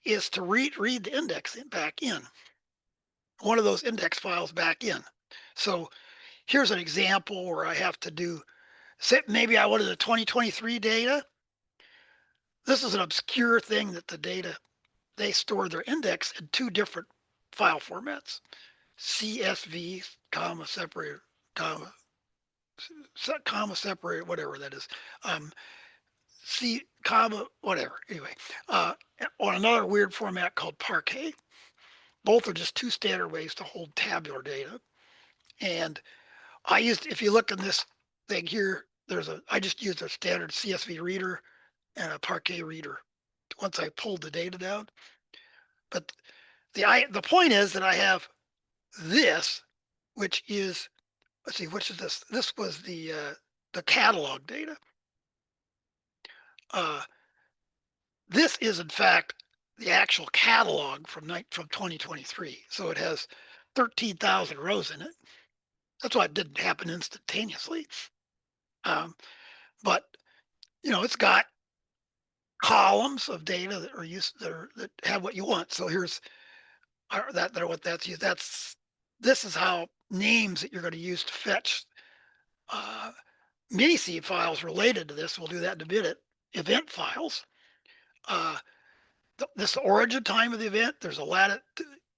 is to read the index back in, one of those index files back in. So here's an example where I have to do, say maybe I wanted the 2023 data. This is an obscure thing that the data, they store their index in two different file formats: CSV, comma separated, comma separated, whatever that is. C, comma, whatever. Anyway, on another weird format called Parquet. Both are just two standard ways to hold tabular data. And if you look in this thing here, I just used a standard CSV reader and a Parquet reader once I pulled the data down. But the point is that I have this, which is, let's see, which is this? This was the catalog data. This is in fact the actual catalog from 2023. So it has 13,000 rows in it. That's why it didn't happen instantaneously. But it's got columns of data that are that have what you want. So here's what that's used. This is how names that you're going to use to fetch mini-seed files related to this. We'll do that in a minute. Event files. This origin time of the event. There's a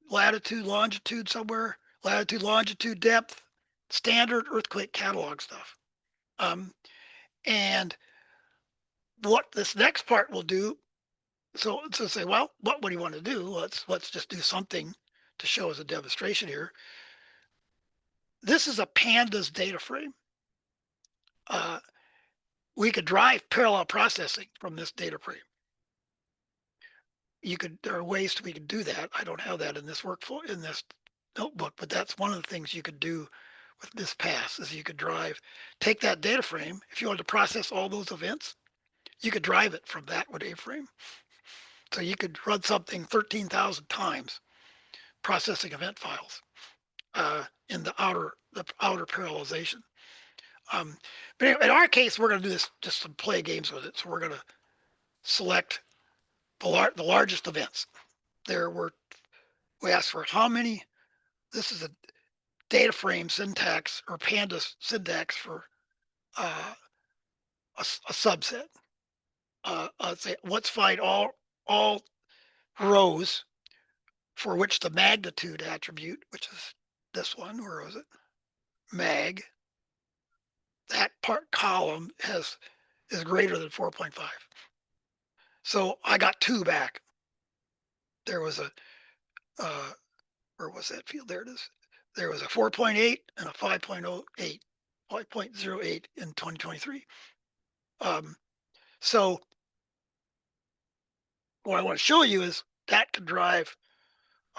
latitude, longitude somewhere, latitude, longitude, depth, standard earthquake catalog stuff. And what this next part will do, so say, well, what do you want to do? Let's just do something to show as a demonstration here. This is a pandas data frame. We could drive parallel processing from this data frame. There are ways we could do that. I don't have that in this workflow, in this notebook, but that's one of the things you could do with MsPASS is you could take that data frame. If you wanted to process all those events, you could drive it from that data frame. So you could run something 13,000 times processing event files in the outer parallelization. But anyway, in our case, we're going to do this, just some play games with it. So we're going to select the largest events. We asked for how many. This is a data frame syntax or pandas syntax for a subset. Let's say let's find all rows for which the magnitude attribute, which is this one, where was it? Mag. That column is greater than 4.5. So I got 2 back. There was where was that field? There it is. There was a 4.8 and a 5.08, 5.08 in 2023. So what I want to show you is that can drive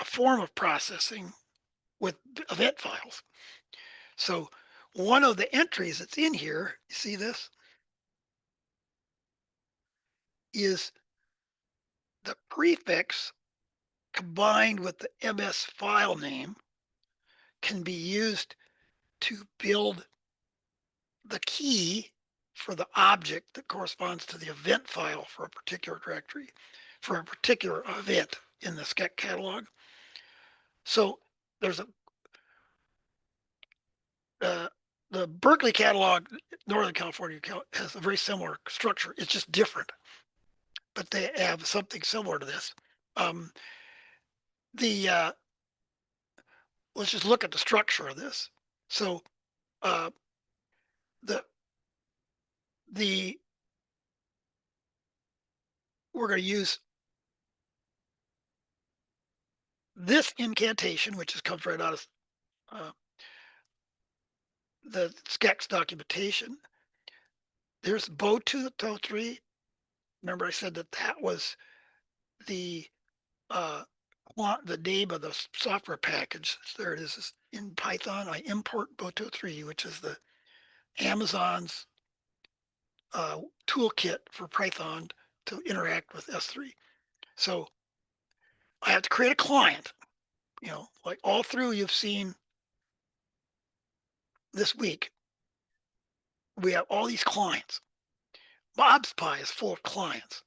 a form of processing with event files. So one of the entries that's in here, you see this, is the prefix combined with the MS file name can be used to build the key for the object that corresponds to the event file for a particular directory, for a particular event in the SCEC catalog. So there's the Berkeley catalog, Northern California has a very similar structure. It's just different, but they have something similar to this. Let's just look at the structure of this. So we're going to use this incantation, which comes right out of the SCEX documentation, there's BO203. Remember I said that that was the the name of the software package. There it is in Python. I import BO203, which is the Amazon's toolkit for Python to interact with S3. So I have to create a client, like all through you've seen this week, we have all these clients. Bob's Pie is full of clients,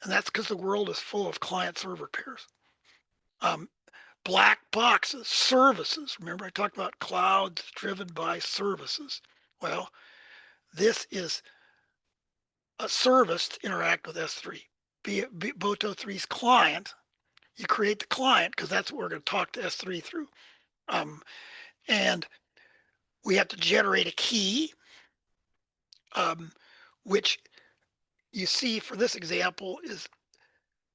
and that's because the world is full of client server pairs. Black boxes, services. Remember I talked about clouds driven by services. Well, this is a service to interact with S3. Be it Boto3's client, you create the client because that's what we're going to talk to S3 through. And we have to generate a key, which you see for this example is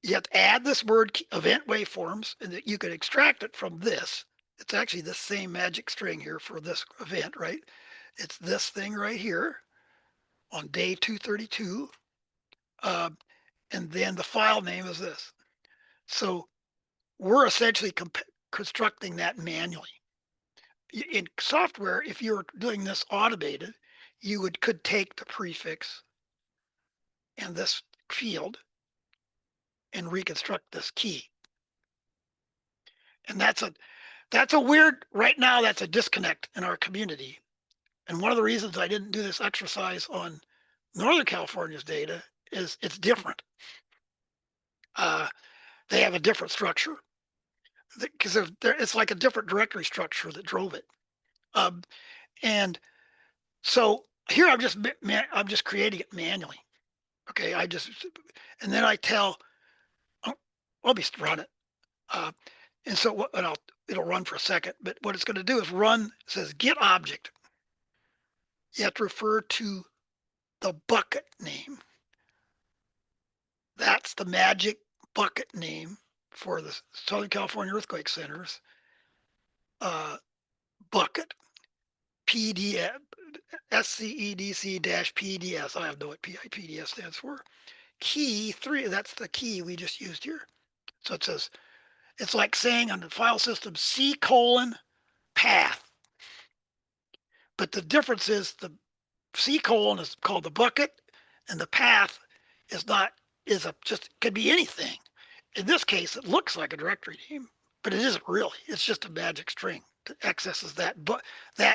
you have to add this word event waveforms, and that you could extract it from this. It's actually the same magic string here for this event, right? It's this thing right here on day 232. And then the file name is this. So we're essentially constructing that manually. In software, if you were doing this automated, you could take the prefix and this field and reconstruct this key. And that's a weird, right now that's a disconnect in our community. And one of the reasons I didn't do this exercise on Northern California's data is it's different. They have a different structure because it's like a different directory structure that drove it. And so here I'm just creating it manually. Okay, and then I tell, I'll just run it. And so it'll run for a second, but what it's going to do is run, it says get object. You have to refer to the bucket name. That's the magic bucket name for the Southern California Earthquake Center's bucket, PDS, SCEDC-PDS. I have no what PIPDS stands for. Key 3, that's the key we just used here. So it says, it's like saying on the file system C:path. But the difference is the C: is called the bucket, and the path is not, just could be anything. In this case, it looks like a directory name, but it isn't really. It's just a magic string that accesses that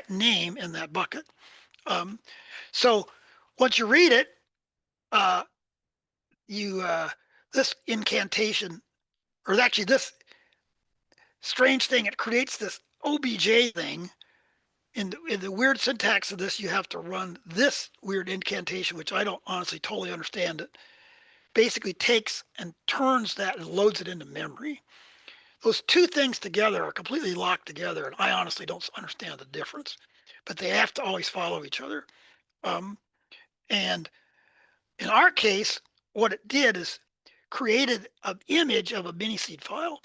name in that bucket. So once you read it, this incantation, or actually this strange thing, it creates this OBJ thing. In the weird syntax of this, you have to run this weird incantation, which I don't honestly totally understand it. Basically takes and turns that and loads it into memory. Those two things together are completely locked together, and I honestly don't understand the difference, but they have to always follow each other. And in our case, what it did is created an image of a mini-seed file.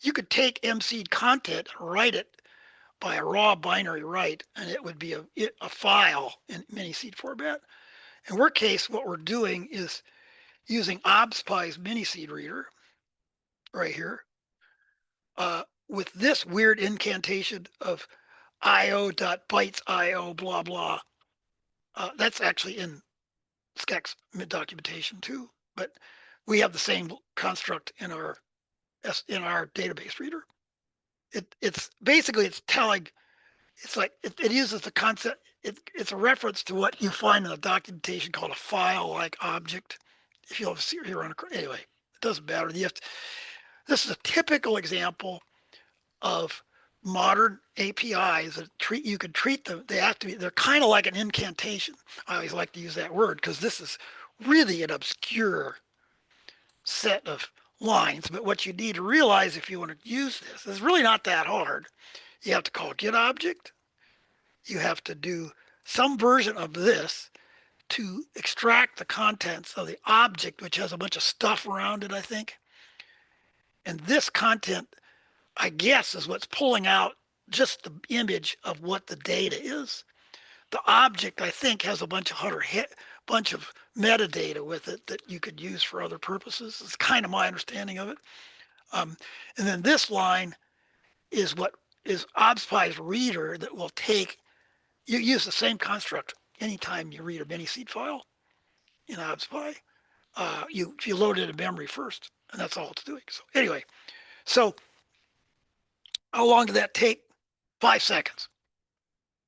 You could take mseed content and write it by a raw binary write, and it would be a file in mini-seed format. In our case, what we're doing is using MsPASS mini-seed reader right here with this weird incantation of io.bytes io blah blah. That's actually in SCEX documentation too, but we have the same construct in our database reader. It's basically telling, it's like it uses the concept. It's a reference to what you find in the documentation called a file-like object. If you'll see here anyway, it doesn't matter. This is a typical example of modern APIs that you can treat them. They're kind of like an incantation. I always like to use that word because this is really an obscure set of lines. But what you need to realize if you want to use this is really not that hard. You have to call get object. You have to do some version of this to extract the contents of the object, which has a bunch of stuff around it, I think. And this content, I guess, is what's pulling out just the image of what the data is. the object, I think, has a bunch of metadata with it that you could use for other purposes. It's kind of my understanding of it. And then this line is what is OBSPI's reader that will take, you use the same construct anytime you read a mini-seed file in OBSPI. You load it in memory first, and that's all it's doing. So anyway, so how long did that take? 5 seconds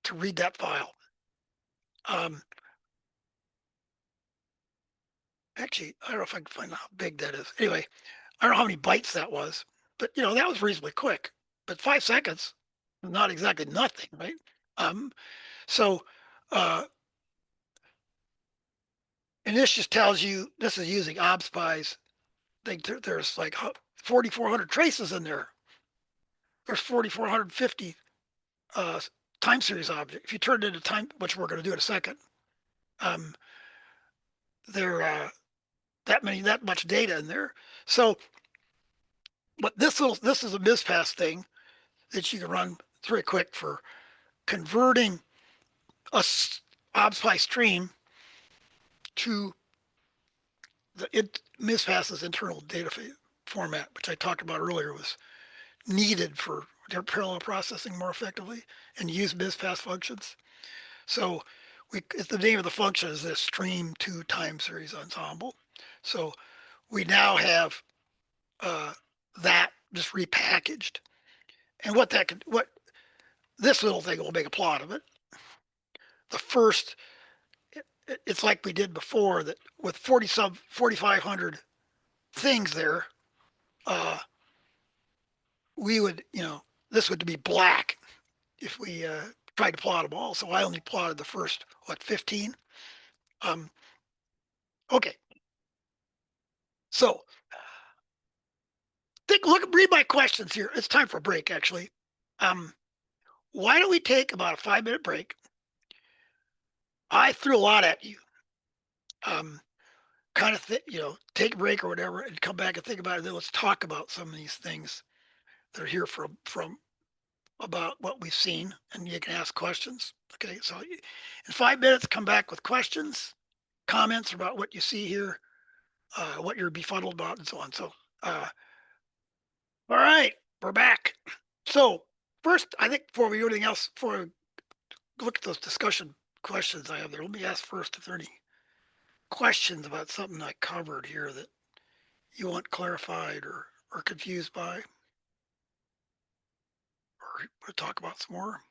to read that file. Actually, I don't know if I can find out how big that is. Anyway, I don't know how many bytes that was, but that was reasonably quick. But 5 seconds, not exactly nothing, right? So, and this just tells you, this is using OBSPI's. There's like 4,400 traces in there. There's 4,450 time series object. If you turn it into time, which we're going to do in a second, there that much data in there. So, but this is a MsPASS thing that you can run very quick for converting a OBSPI stream to the MsPASS's internal data format, which I talked about earlier, was needed for their parallel processing more effectively and use MsPASS functions. So the name of the function is this stream to time series ensemble. So we now have that just repackaged. And what this little thing will make a plot of it. The first, it's like we did before, that with 4,500 things there, we would, this would be black if we tried to plot them all. So I only plotted the first, 15? Okay. So read my questions here. It's time for a break, actually. Why don't we take about a 5-minute break? I threw a lot at you. Kind of take a break or whatever and come back and think about it. Then let's talk about some of these things that are here from about what we've seen, and you can ask questions. Okay, so in 5 minutes, come back with questions, comments about what you see here, what you're befuddled about, and so on. So, all right, we're back. So first, I think before we do anything else, before we look at those discussion questions I have there, let me ask first if there are any questions about something I covered here that you want clarified or confused by, or talk about some more.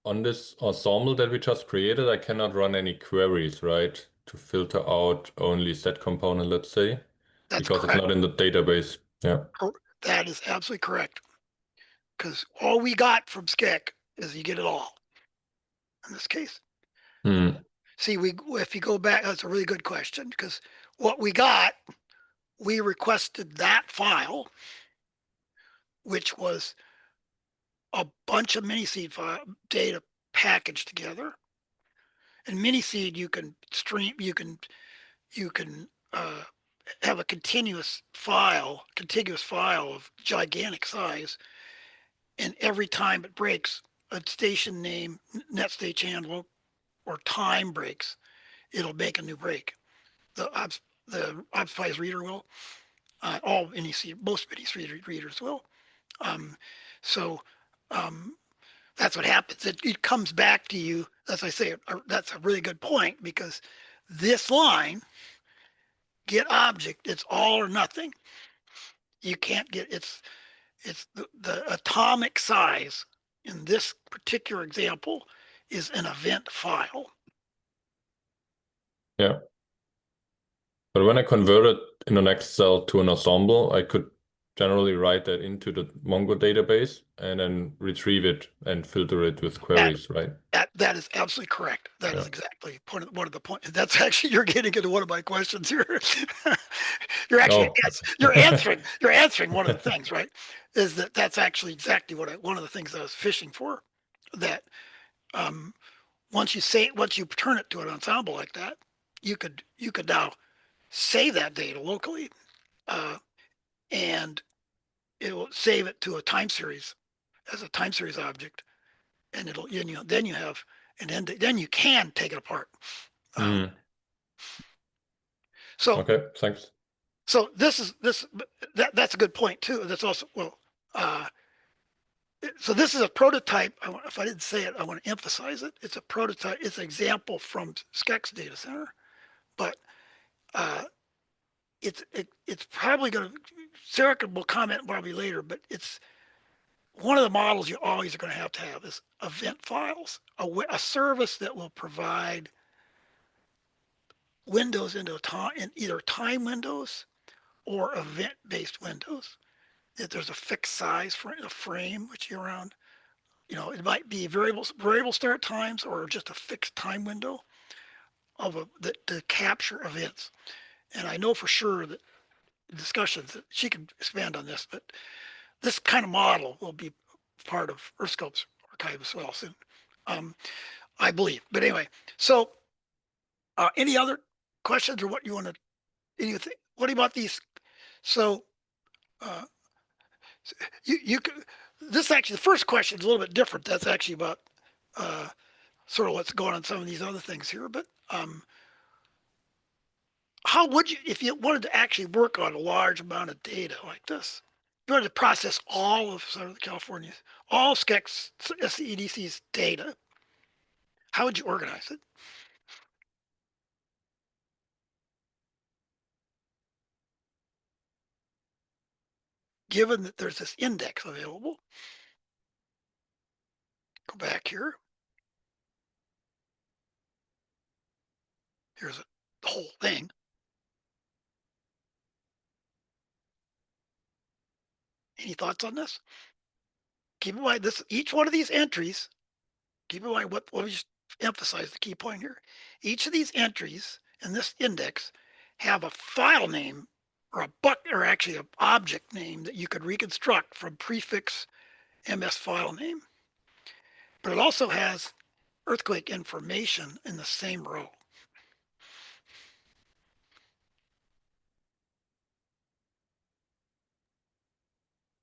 On this ensemble that we just created, I cannot run any queries, right? To filter out only set component, let's say, That's because correct. it's not in the database. Yeah. That is absolutely correct. Because all we got from SCIC is you get it all. In this case. See, if you go back, that's a really good question, because what we got, we requested that file, which was a bunch of mini-seed file data packaged together. And mini-seed, you can stream, you can have a contiguous file of gigantic size, and every time it breaks, a station name, net state channel, or time breaks, it'll make a new break. The OBSPI's reader will. Most mini-seed readers will. That's what happens. It comes back to you, as I say. That's a really good point, because this line, get object, it's all or nothing. You can't get it's the atomic size in this particular example is an event file. Yeah. But when I convert it in the next cell to an ensemble, I could generally write that into the Mongo database and then retrieve it and filter it with queries, right? That is absolutely correct. That is exactly one of the points. That's actually, you're getting into one of my questions here. You're actually you're answering one of the things, right? Is that's actually exactly one of the things I was fishing for. That once you turn it to an ensemble like that, you could now save that data locally and it will save it to a time series as a time series object, and it'll then you have then you can take it apart. So Okay, thanks. so that's a good point too. That's also so this is a prototype. If I didn't say it, I want to emphasize it. It's a prototype. It's an example from SCEX data center, but it's probably going to, Sarah will comment probably later, but it's one of the models you always are going to have is event files, a service that will provide windows into in either time windows or event-based windows. If there's a fixed size for a frame, which you're around, it might be variable start times or just a fixed time window to capture events. And I know for sure that discussions that she can expand on this, but this kind of model will be part of EarthScope's archive as well soon, I believe. But anyway, so any other questions or what you want to? Anything? What about these? So you this actually the first question is a little bit different. That's actually about sort of what's going on some of these other things here. But how would you, if you wanted to actually work on a large amount of data like this, you wanted to process all of Southern California, all SCEDC's data, how would you organize it? Given that there's this index available, go back here. Here's the whole thing. Any thoughts on this? Keep in mind this, each one of these entries, keep in mind what we just emphasize the key point here. Each of these entries in this index have a file name or or actually an object name that you could reconstruct from prefix MS file name. But it also has earthquake information in the same row.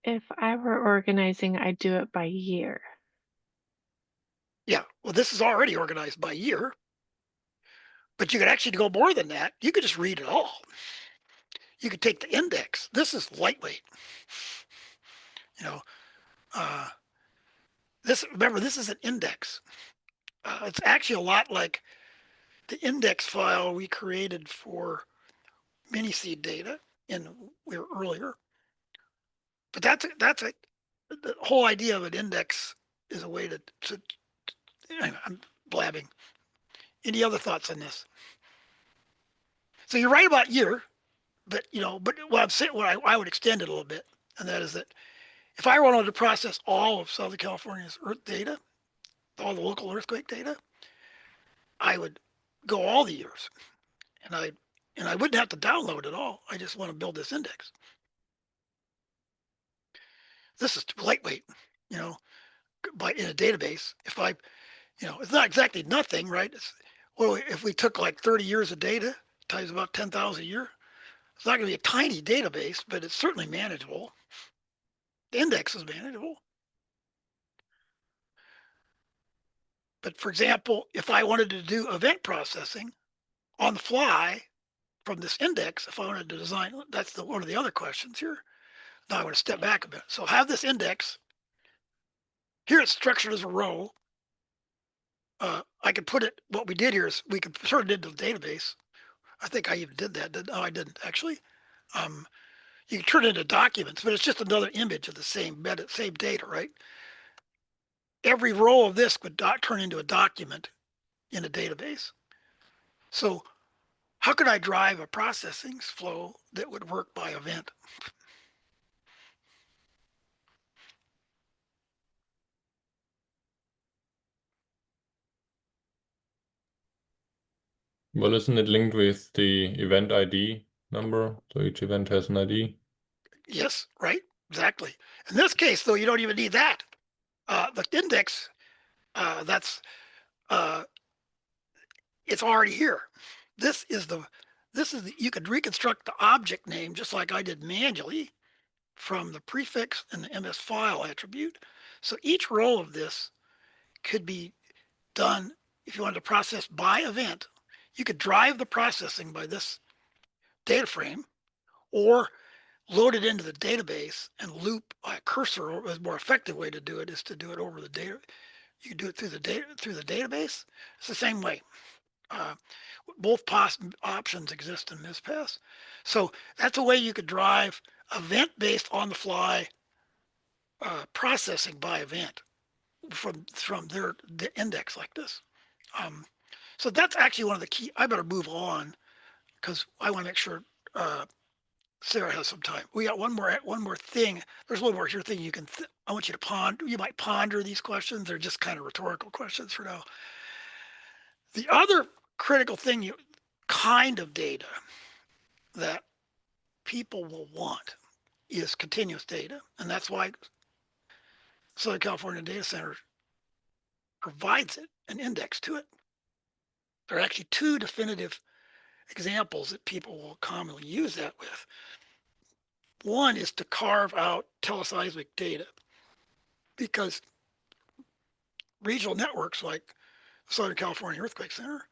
If I were organizing, I'd do it by year. Yeah, well, this is already organized by year, but you could actually go more than that. You could just read it all. You could take the index. This is lightweight. Remember, this is an index. It's actually a lot like the index file we created for mini-seed data earlier. But the whole idea of an index is a way to anyway, I'm blabbing. Any other thoughts on this? So you're right about year, but what I'm saying, I would extend it a little bit, and that is that if I wanted to process all of Southern California's earth data, all the local earthquake data, I would go all the years, and I wouldn't have to download it all. I just want to build this index. This is lightweight, in a database. If it's not exactly nothing, right? If we took like 30 years of data times about 10,000 a year, it's not going to be a tiny database, but it's certainly manageable. The index is manageable. But for example, if I wanted to do event processing on the fly from this index, if I wanted to design, that's one of the other questions here. Now I want to step back a bit. So I have this index. Here it's structured as a row. I could put it, what we did here is we could turn it into the database. I think I even did that. No, I didn't actually. You can turn it into documents, but it's just another image of the same data, right? Every row of this would turn into a document in a database. So how could I drive a processing flow that would work by event? Well, isn't it linked with the event ID number? So each event has an ID. Yes, right, exactly. In this case, though, you don't even need that. The index, it's already here. This is you could reconstruct the object name just like I did manually from the prefix and the MS file attribute. So each row of this could be done if you wanted to process by event. You could drive the processing by this data frame or load it into the database and loop a cursor. Or a more effective way to do it is to do it over the data. You can do it through the database. It's the same way. Both options exist in MsPASS. So that's a way you could drive event-based on-the-fly processing by event from the index like this. So that's actually one of the key. I better move on because I want to make sure Sarah has some time. We got one more thing. There's one more here thing you can. I want you to ponder. You might ponder these questions. They're just kind of rhetorical questions for now. The other critical thing, kind of data that people will want is continuous data, and that's why Southern California Data Center provides it, an index to it. There are actually two definitive examples that people will commonly use that with. One is to carve out teleseismic data, because regional networks like Southern California Earthquake Center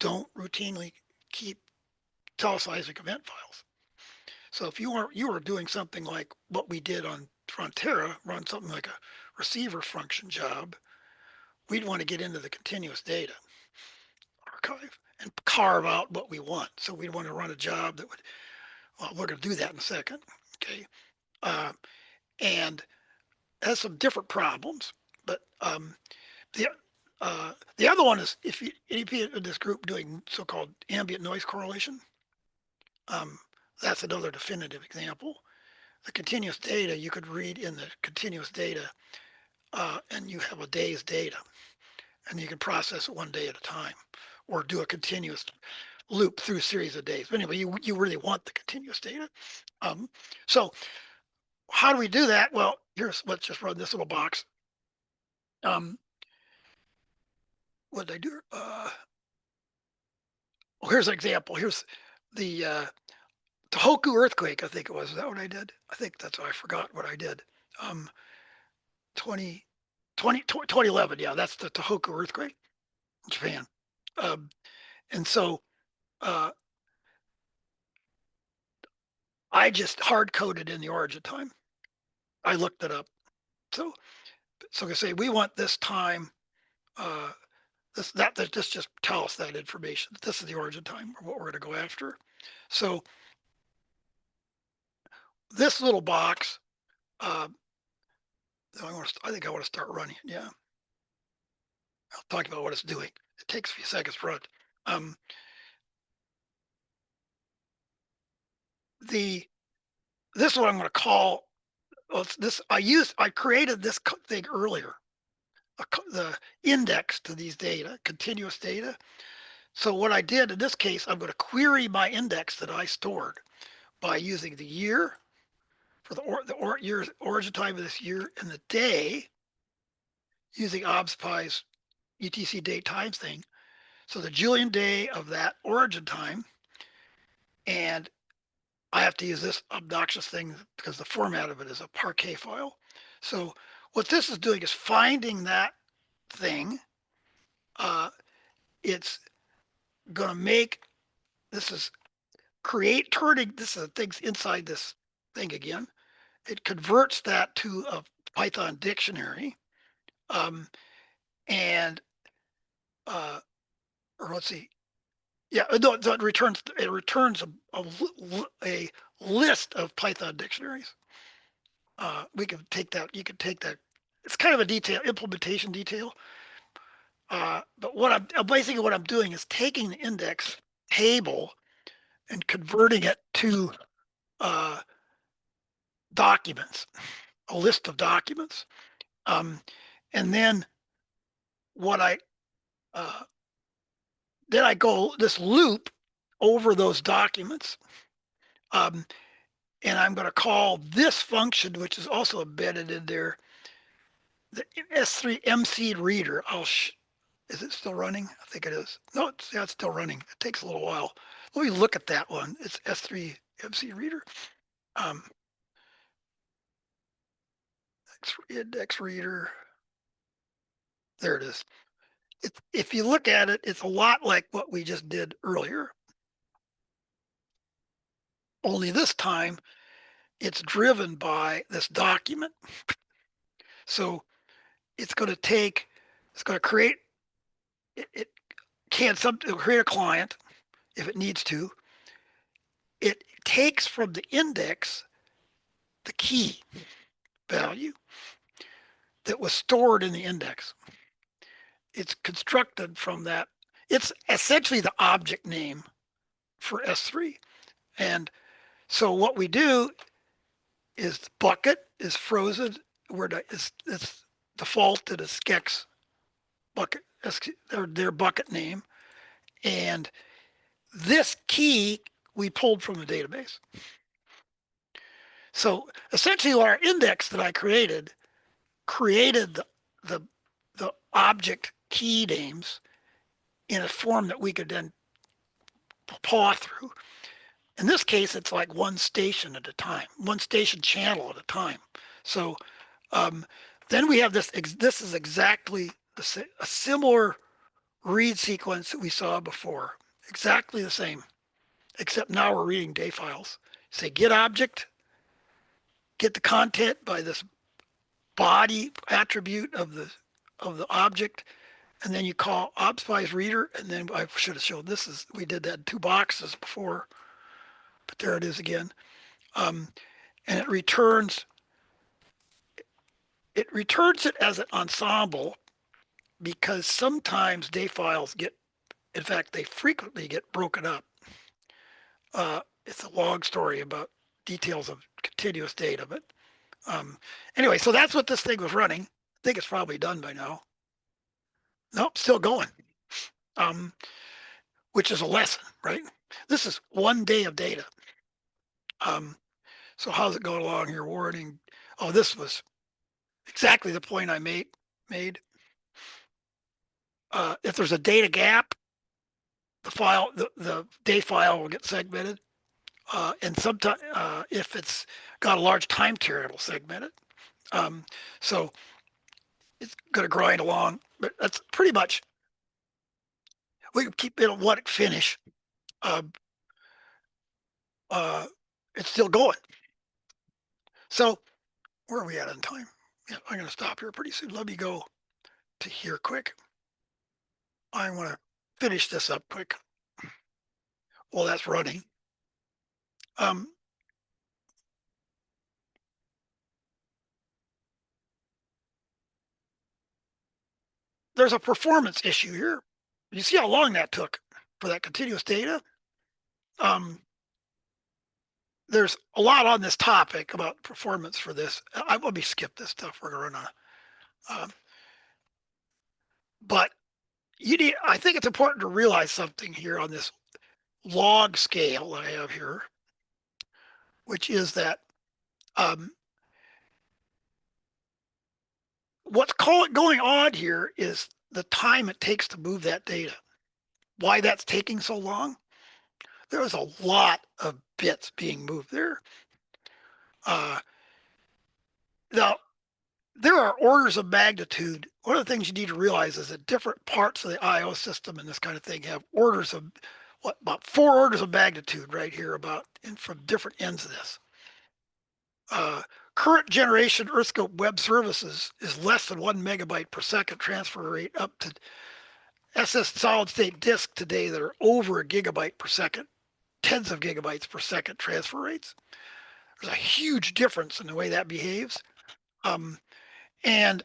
don't routinely keep teleseismic event files. So if you were doing something like what we did on Frontera, run something like a receiver function job, we'd want to get into the continuous data archive and carve out what we want. So we'd want to run a job that would, well, we're going to do that in a second. Okay. And has some different problems, but the other one is if you in this group doing so-called ambient noise correlation, that's another definitive example. The continuous data you could read in the continuous data, and you have a day's data, and you can process it one day at a time, or do a continuous loop through a series of days. But anyway, you really want the continuous data. So how do we do that? Well, let's just run this little box. What did I do? Well, here's an example. Here's the Tohoku earthquake, I think it was. Is that what I did? I think that's what I forgot what I did. 2011, yeah, that's the Tohoku earthquake in Japan. And so I just hard coded in the origin time. I looked it up. So I say we want this time. This just tell us that information. This is the origin time, or what we're going to go after. So this little box, I think I want to start running it. Yeah, I'll talk about what it's doing. It takes a few seconds to run. This is what I'm going to call. Well, I created this thing earlier, the index to these data, continuous data. So what I did in this case, I'm going to query my index that I stored by using the year for the year origin time of this year, and the day using MsPASS UTC date times thing. So the Julian day of that origin time, and I have to use this obnoxious thing because the format of it is a Parquet file. So what this is doing is finding that thing. It's going to make, this is turning, this is things inside this thing again. It converts that to a Python dictionary. And, or let's see. Yeah, no, it returns a list of Python dictionaries. We can take that. You can take that. It's kind of a implementation detail. But what I'm doing is taking the index table and converting it to documents, a list of documents. And then then I go this loop over those documents. And I'm going to call this function, which is also embedded in there, the S3 MC reader. Is it still running? I think it is. No, it's still running. It takes a little while. Let me look at that one. It's S3 MC reader. Index reader. There it is. If you look at it, it's a lot like what we just did earlier. Only this time, it's driven by this document. So it's going to create, it can create a client if it needs to. It takes from the index the key value that was stored in the index. It's constructed from that. It's essentially the object name for S3. And so what we do is the bucket is frozen where it's defaulted as Skex bucket, their bucket name. And this key we pulled from the database. So essentially our index that I created the object key names in a form that we could then paw through. In this case, it's like one station at a time, one station channel at a time. So then we have this. This is exactly a similar read sequence that we saw before. Exactly the same, except now we're reading day files. Say get object, get the content by this body attribute of the object, and then you call MsPASS reader, and then I should have shown this we did that in 2 boxes before, but there it is again. And it returns it as an ensemble because sometimes day files in fact, they frequently get broken up. It's a long story about details of continuous data, but anyway, so that's what this thing was running. I think it's probably done by now. Nope, still going, which is a lesson, right? This is 1 day of data. So how's it going along here? Warning. Oh, this was exactly the point I made. If there's a data gap, the day file will get segmented. And sometimes if it's got a large time tier, it'll segment it. So it's going to grind along, but that's pretty much, we can keep it on what it finish. It's still going. So where are we at on time? Yeah, I'm going to stop here pretty soon. Let me go to here quick. I want to finish this up quick. Well, that's running. There's a performance issue here. You see how long that took for that continuous data? There's a lot on this topic about performance for this. Let me skip this stuff. We're going to run on. But I think it's important to realize something here on this log scale that I have here, which is that what's going on here is the time it takes to move that data. Why that's taking so long? There's a lot of bits being moved there. Now, there are orders of magnitude. One of the things you need to realize is that different parts of the I/O system and this kind of thing have orders of about 4 orders of magnitude right here from different ends of this. Current generation Earthscope web services is less than 1 megabyte per second transfer rate up to SS solid state disk today that are over 1 gigabyte per second, tens of gigabytes per second transfer rates. There's a huge difference in the way that behaves. And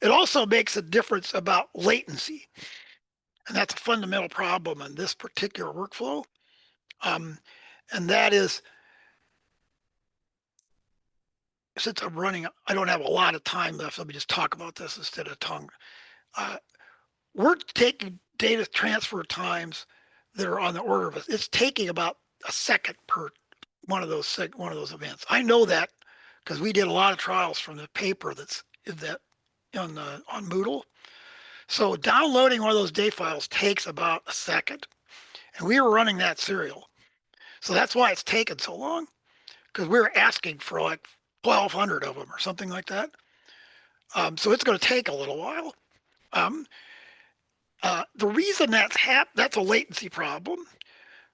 it also makes a difference about latency. And that's a fundamental problem in this particular workflow. And that is, since I'm running, I don't have a lot of time left. Let me just talk about this instead of tongue. We're taking data transfer times that are on the order of it's taking about a second per one of those events. I know that because we did a lot of trials from the paper that's on Moodle. So downloading one of those day files takes about a second. And we were running that serial. So that's why it's taken so long, because we were asking for like 1,200 of them or something like that. So it's going to take a little while. The reason that's a latency problem,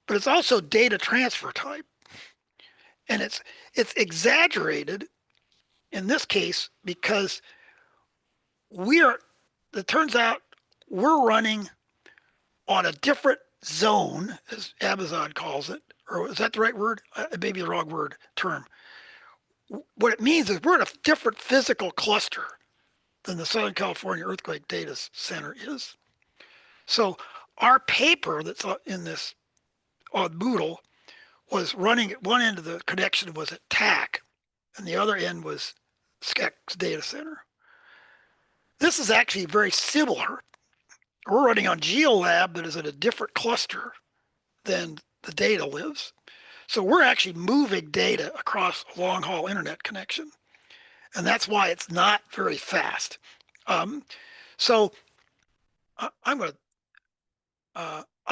but it's also data transfer type. And it's exaggerated in this case because it turns out we're running on a different zone, as Amazon calls it, or is that the right word? It may be the wrong word, term. What it means is we're in a different physical cluster than the Southern California Earthquake Data Center is. So our paper that's in this on Moodle was running at one end of the connection was at TAC, and the other end was SCEC's data center. This is actually very similar. We're running on GeoLab that is in a different cluster than the data lives. So we're actually moving data across a long haul internet connection. And that's why it's not very fast. So I'm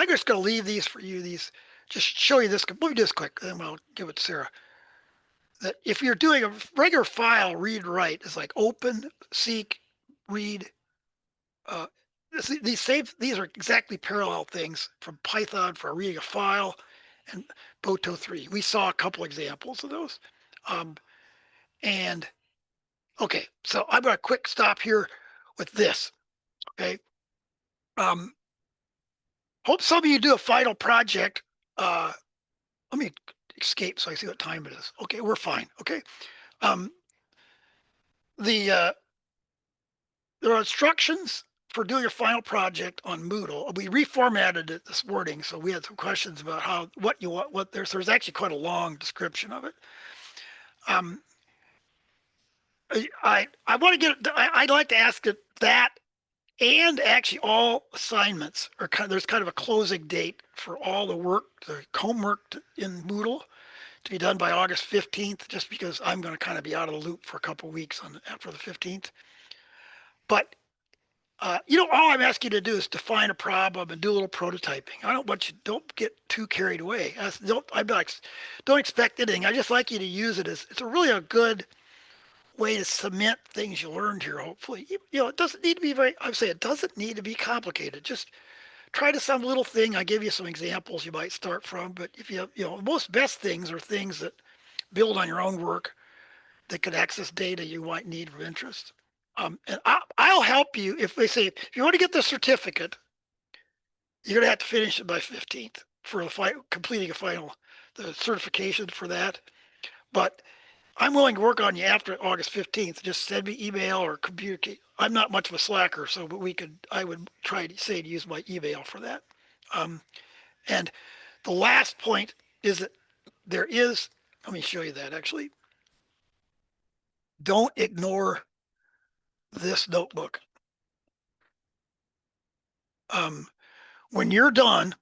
just going to leave these for you. These just show you this. Let me do this quick, then I'll give it to Sarah. That if you're doing a regular file read write, it's like open, seek, read. These are exactly parallel things from Python for reading a file and Boto 3. We saw a couple examples of those. And okay, so I'm going to quick stop here with this. Okay. Hope some of you do a final project. Let me escape so I see what time it is. Okay, we're fine. Okay. There are instructions for doing your final project on Moodle. We reformatted it this morning, so we had some questions about what you want. There's actually quite a long description of it. I want to get. I'd like to ask that, and actually all assignments are there's kind of a closing date for all the work, the homework in Moodle, to be done by August 15th. Just because I'm going to kind of be out of the loop for a couple of weeks after the 15th. But all I'm asking you to do is define a problem and do a little prototyping. I don't want you, don't get too carried away. Don't expect anything. I just like you to use it as, it's a good way to cement things you learned here, hopefully. It doesn't need to be it doesn't need to be complicated. Just try to some little thing. I give you some examples you might start from, but if most best things are things that build on your own work that could access data you might need for interest. And I'll help you if they say, if you want to get the certificate, you're going to have to finish it by 15th for completing the certification for that. But I'm willing to work on you after August 15th. Just send me email or communicate. I'm not much of a slacker, I would try to use my email for that. And the last point is that let me show you that actually. Don't ignore this notebook. When you're done,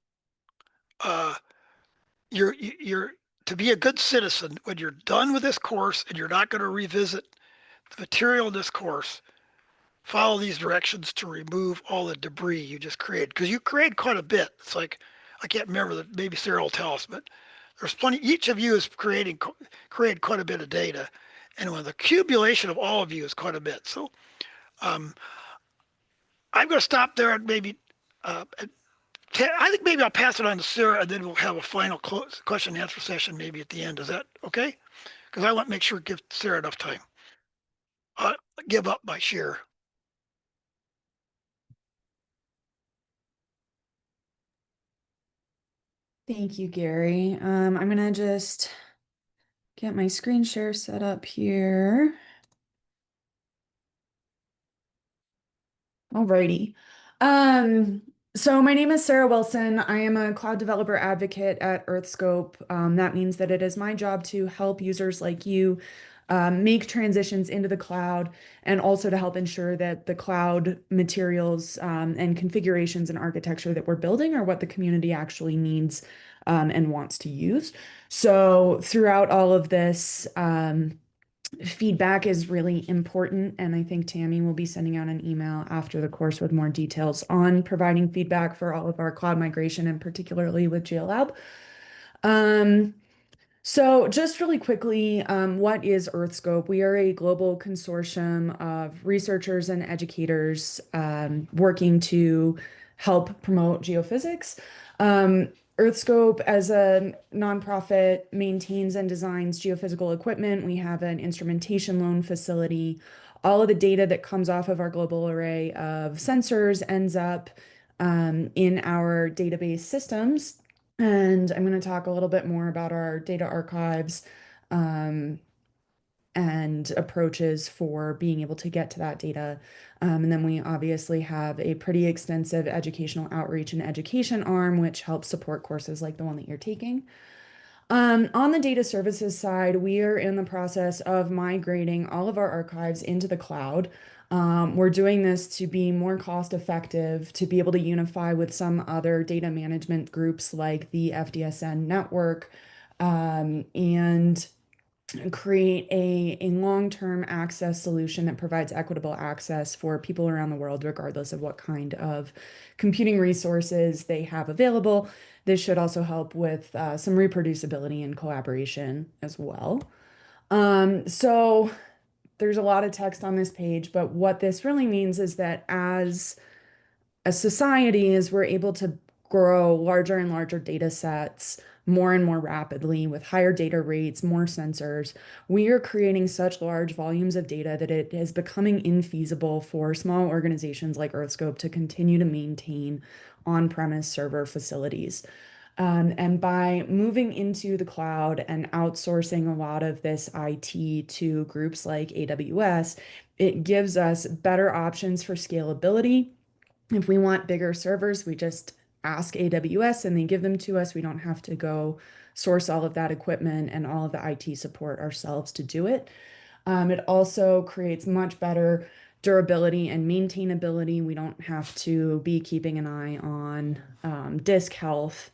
you're to be a good citizen, when you're done with this course and you're not going to revisit the material in this course, follow these directions to remove all the debris you just created, because you created quite a bit. It's like, I can't remember that, maybe Sarah will tell us, but there's plenty. Each of you has created quite a bit of data, and the accumulation of all of you is quite a bit. So I'm going to stop there and maybe I think maybe I'll pass it on to Sarah, and then we'll have a final question and answer session maybe at the end. Is that okay? Because I want to make sure to give Sarah enough time. Give up my share. Thank you, Gary. I'm gonna just get my screen share set up here. Alrighty. So my name is Sarah Wilson. I am a cloud developer advocate at Earthscope. That means that it is my job to help users like you make transitions into the cloud, and also to help ensure that the cloud materials and configurations and architecture that we're building are what the community actually needs and wants to use. So throughout all of this, feedback is really important, and I think Tammy will be sending out an email after the course with more details on providing feedback for all of our cloud migration, and particularly with GeoLab. So just really quickly, what is EarthScope? We are a global consortium of researchers and educators working to help promote geophysics. EarthScope, as a nonprofit, maintains and designs geophysical equipment. We have an instrumentation loan facility. All of the data that comes off of our global array of sensors ends up in our database systems. And I'm going to talk a little bit more about our data archives and approaches for being able to get to that data. And then we obviously have a pretty extensive educational outreach and education arm, which helps support courses like the one that you're taking. On the data services side, we are in the process of migrating all of our archives into the cloud. We're doing this to be more cost effective, to be able to unify with some other data management groups like the FDSN network, and create a long-term access solution that provides equitable access for people around the world, regardless of what kind of computing resources they have available. This should also help with some reproducibility and collaboration as well. So there's a lot of text on this page, but what this really means is that as a society, as we're able to grow larger and larger data sets more and more rapidly with higher data rates, more sensors, we are creating such large volumes of data that it is becoming infeasible for small organizations like EarthScope to continue to maintain on-premise server facilities. And by moving into the cloud and outsourcing a lot of this IT to groups like AWS, it gives us better options for scalability. If we want bigger servers, we just ask AWS and they give them to us. We don't have to go source all of that equipment and all of the IT support ourselves to do it. It also creates much better durability and maintainability. We don't have to be keeping an eye on disk health.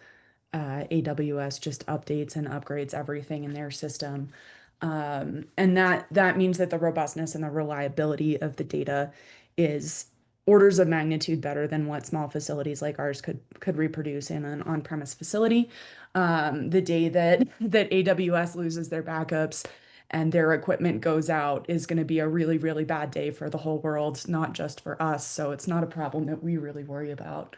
AWS just updates and upgrades everything in their system. And that means that the robustness and the reliability of the data is orders of magnitude better than what small facilities like ours could reproduce in an on-premise facility. The day that AWS loses their backups and their equipment goes out is going to be a really, really bad day for the whole world, not just for us. So it's not a problem that we really worry about.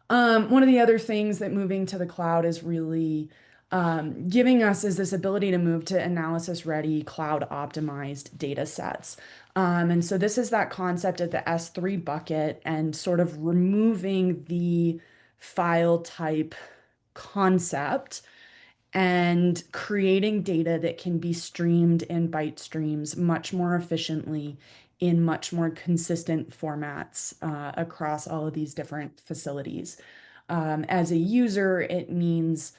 One of the other things that moving to the cloud is really giving us is this ability to move to analysis-ready, cloud-optimized data sets. And so this is that concept of the S3 bucket and sort of removing the file type concept and creating data that can be streamed in byte streams much more efficiently in much more consistent formats across all of these different facilities. As a user, it means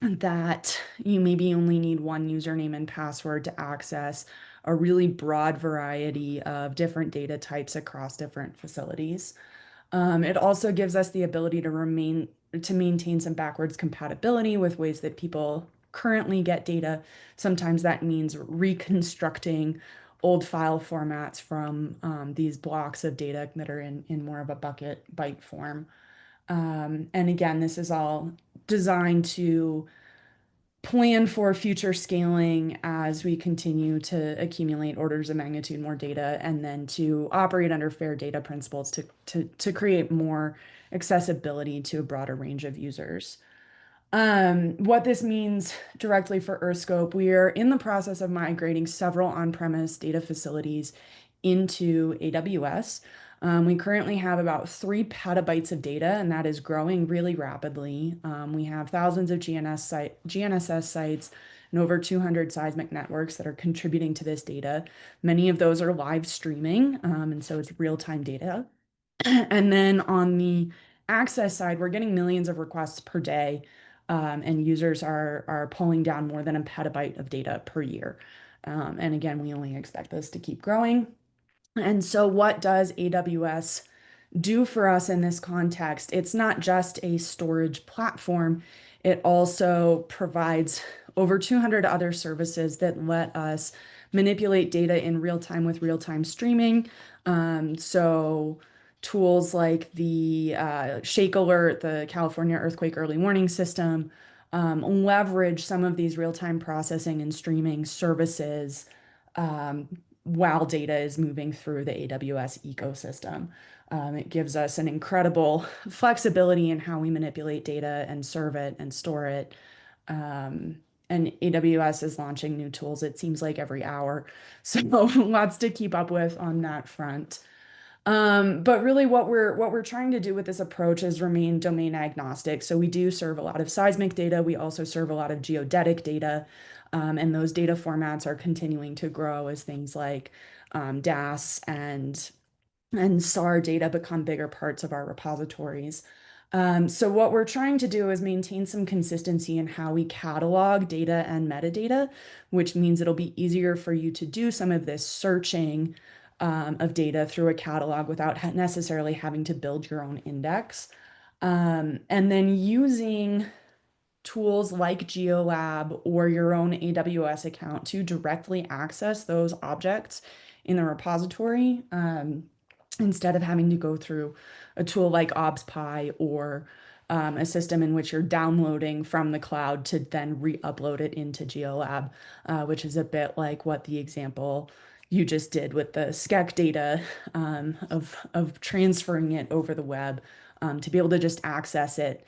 that you maybe only need one username and password to access a really broad variety of different data types across different facilities. It also gives us the ability to maintain some backwards compatibility with ways that people currently get data. Sometimes that means reconstructing old file formats from these blocks of data that are in more of a bucket byte form. And again, this is all designed to plan for future scaling as we continue to accumulate orders of magnitude more data, and then to operate under fair data principles to create more accessibility to a broader range of users. What this means directly for EarthScope, we are in the process of migrating several on-premise data facilities into AWS. We currently have about 3 petabytes of data, and that is growing really rapidly. We have thousands of GNSS sites and over 200 seismic networks that are contributing to this data. Many of those are live streaming, and so it's real-time data. And then on the access side, we're getting millions of requests per day, and users are pulling down more than a petabyte of data per year. And again, we only expect this to keep growing. And so what does AWS do for us in this context? It's not just a storage platform. It also provides over 200 other services that let us manipulate data in real time with real-time streaming. So tools like the Shake Alert, the California Earthquake Early Warning System, leverage some of these real-time processing and streaming services while data is moving through the AWS ecosystem. It gives us an incredible flexibility in how we manipulate data and serve it and store it. And AWS is launching new tools, it seems like every hour. So lots to keep up with on that front. But really what we're trying to do with this approach is remain domain agnostic. So we do serve a lot of seismic data. We also serve a lot of geodetic data. And those data formats are continuing to grow as things like DAS and SAR data become bigger parts of our repositories. So what we're trying to do is maintain some consistency in how we catalog data and metadata, which means it'll be easier for you to do some of this searching of data through a catalog without necessarily having to build your own index. And then using tools like GeoLab or your own AWS account to directly access those objects in the repository, instead of having to go through a tool like MsPASS or a system in which you're downloading from the cloud to then re-upload it into GeoLab, which is a bit like what the example you just did with the SCEC data of transferring it over the web, to be able to just access it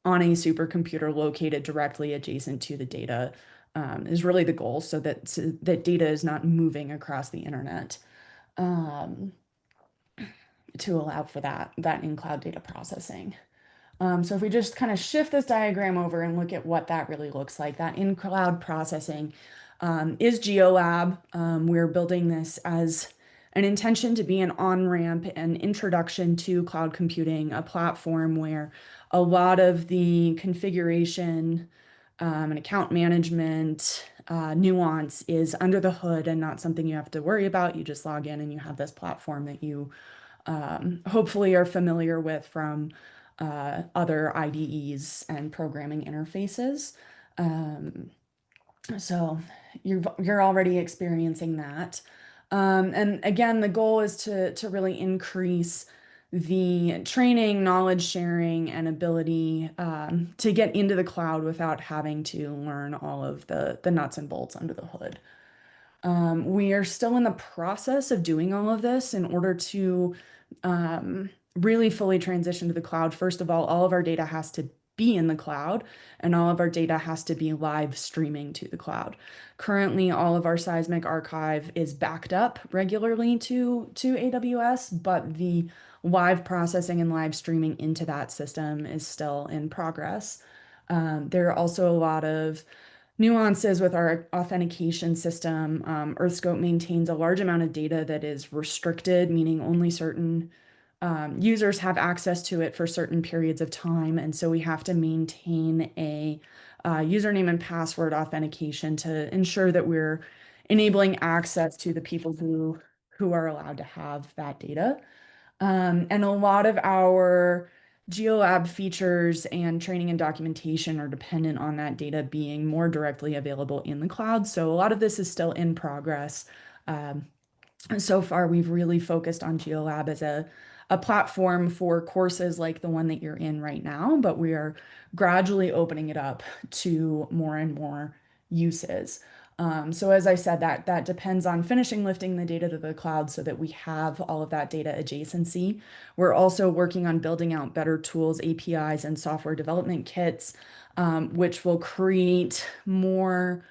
on a supercomputer located directly adjacent to the data is really the goal, so that data is not moving across the internet, to allow for that in-cloud data processing. So if we just kind of shift this diagram over and look at what that really looks like, that in-cloud processing is GeoLab. We're building this as an intention to be an on-ramp and introduction to cloud computing, a platform where a lot of the configuration and account management nuance is under the hood and not something you have to worry about. You just log in and you have this platform that you hopefully are familiar with from other IDEs and programming interfaces. So you're already experiencing that. And again, the goal is to really increase the training, knowledge sharing, and ability to get into the cloud without having to learn all of the nuts and bolts under the hood. We are still in the process of doing all of this in order to really fully transition to the cloud. First of all of our data has to be in the cloud, and all of our data has to be live streaming to the cloud. Currently, all of our seismic archive is backed up regularly to AWS, but the live processing and live streaming into that system is still in progress. There are also a lot of nuances with our authentication system. Earthscope maintains a large amount of data that is restricted, meaning only certain users have access to it for certain periods of time. And so we have to maintain a username and password authentication to ensure that we're enabling access to the people who are allowed to have that data. And a lot of our GeoLab features and training and documentation are dependent on that data being more directly available in the cloud. So a lot of this is still in progress. So far, we've really focused on GeoLab as a platform for courses like the one that you're in right now, but we are gradually opening it up to more and more uses. So as I said, that depends on finishing lifting the data to the cloud so that we have all of that data adjacency. We're also working on building out better tools, APIs, and software development kits, which will create more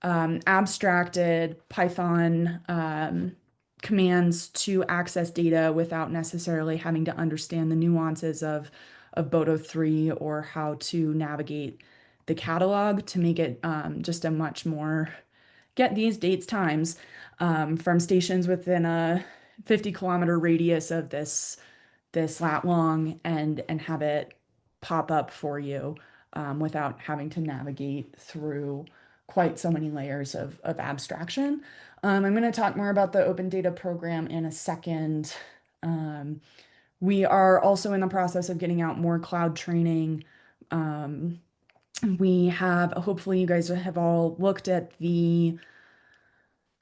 abstracted Python commands to access data without necessarily having to understand the nuances of Boto 3 or how to navigate the catalog to make it just a much more get these dates times from stations within a 50-kilometer radius of this lat long and have it pop up for you without having to navigate through quite so many layers of abstraction. I'm going to talk more about the Open Data Program in a second. We are also in the process of getting out more cloud training. We have, hopefully you guys have all looked at the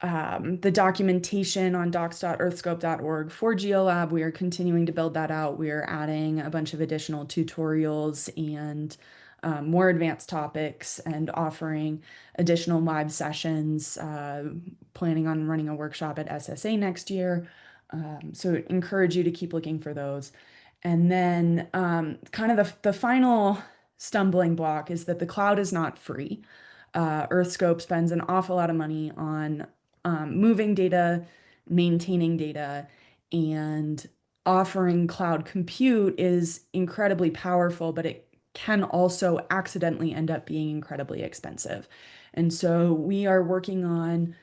the documentation on docs.earthscope.org for GeoLab. We are continuing to build that out. We are adding a bunch of additional tutorials and more advanced topics and offering additional live sessions, planning on running a workshop at SSA next year. So encourage you to keep looking for those. And then kind of the final stumbling block is that the cloud is not free. Earthscope spends an awful lot of money on moving data, maintaining data, and offering cloud compute is incredibly powerful, but it can also accidentally end up being incredibly expensive. And so we are working on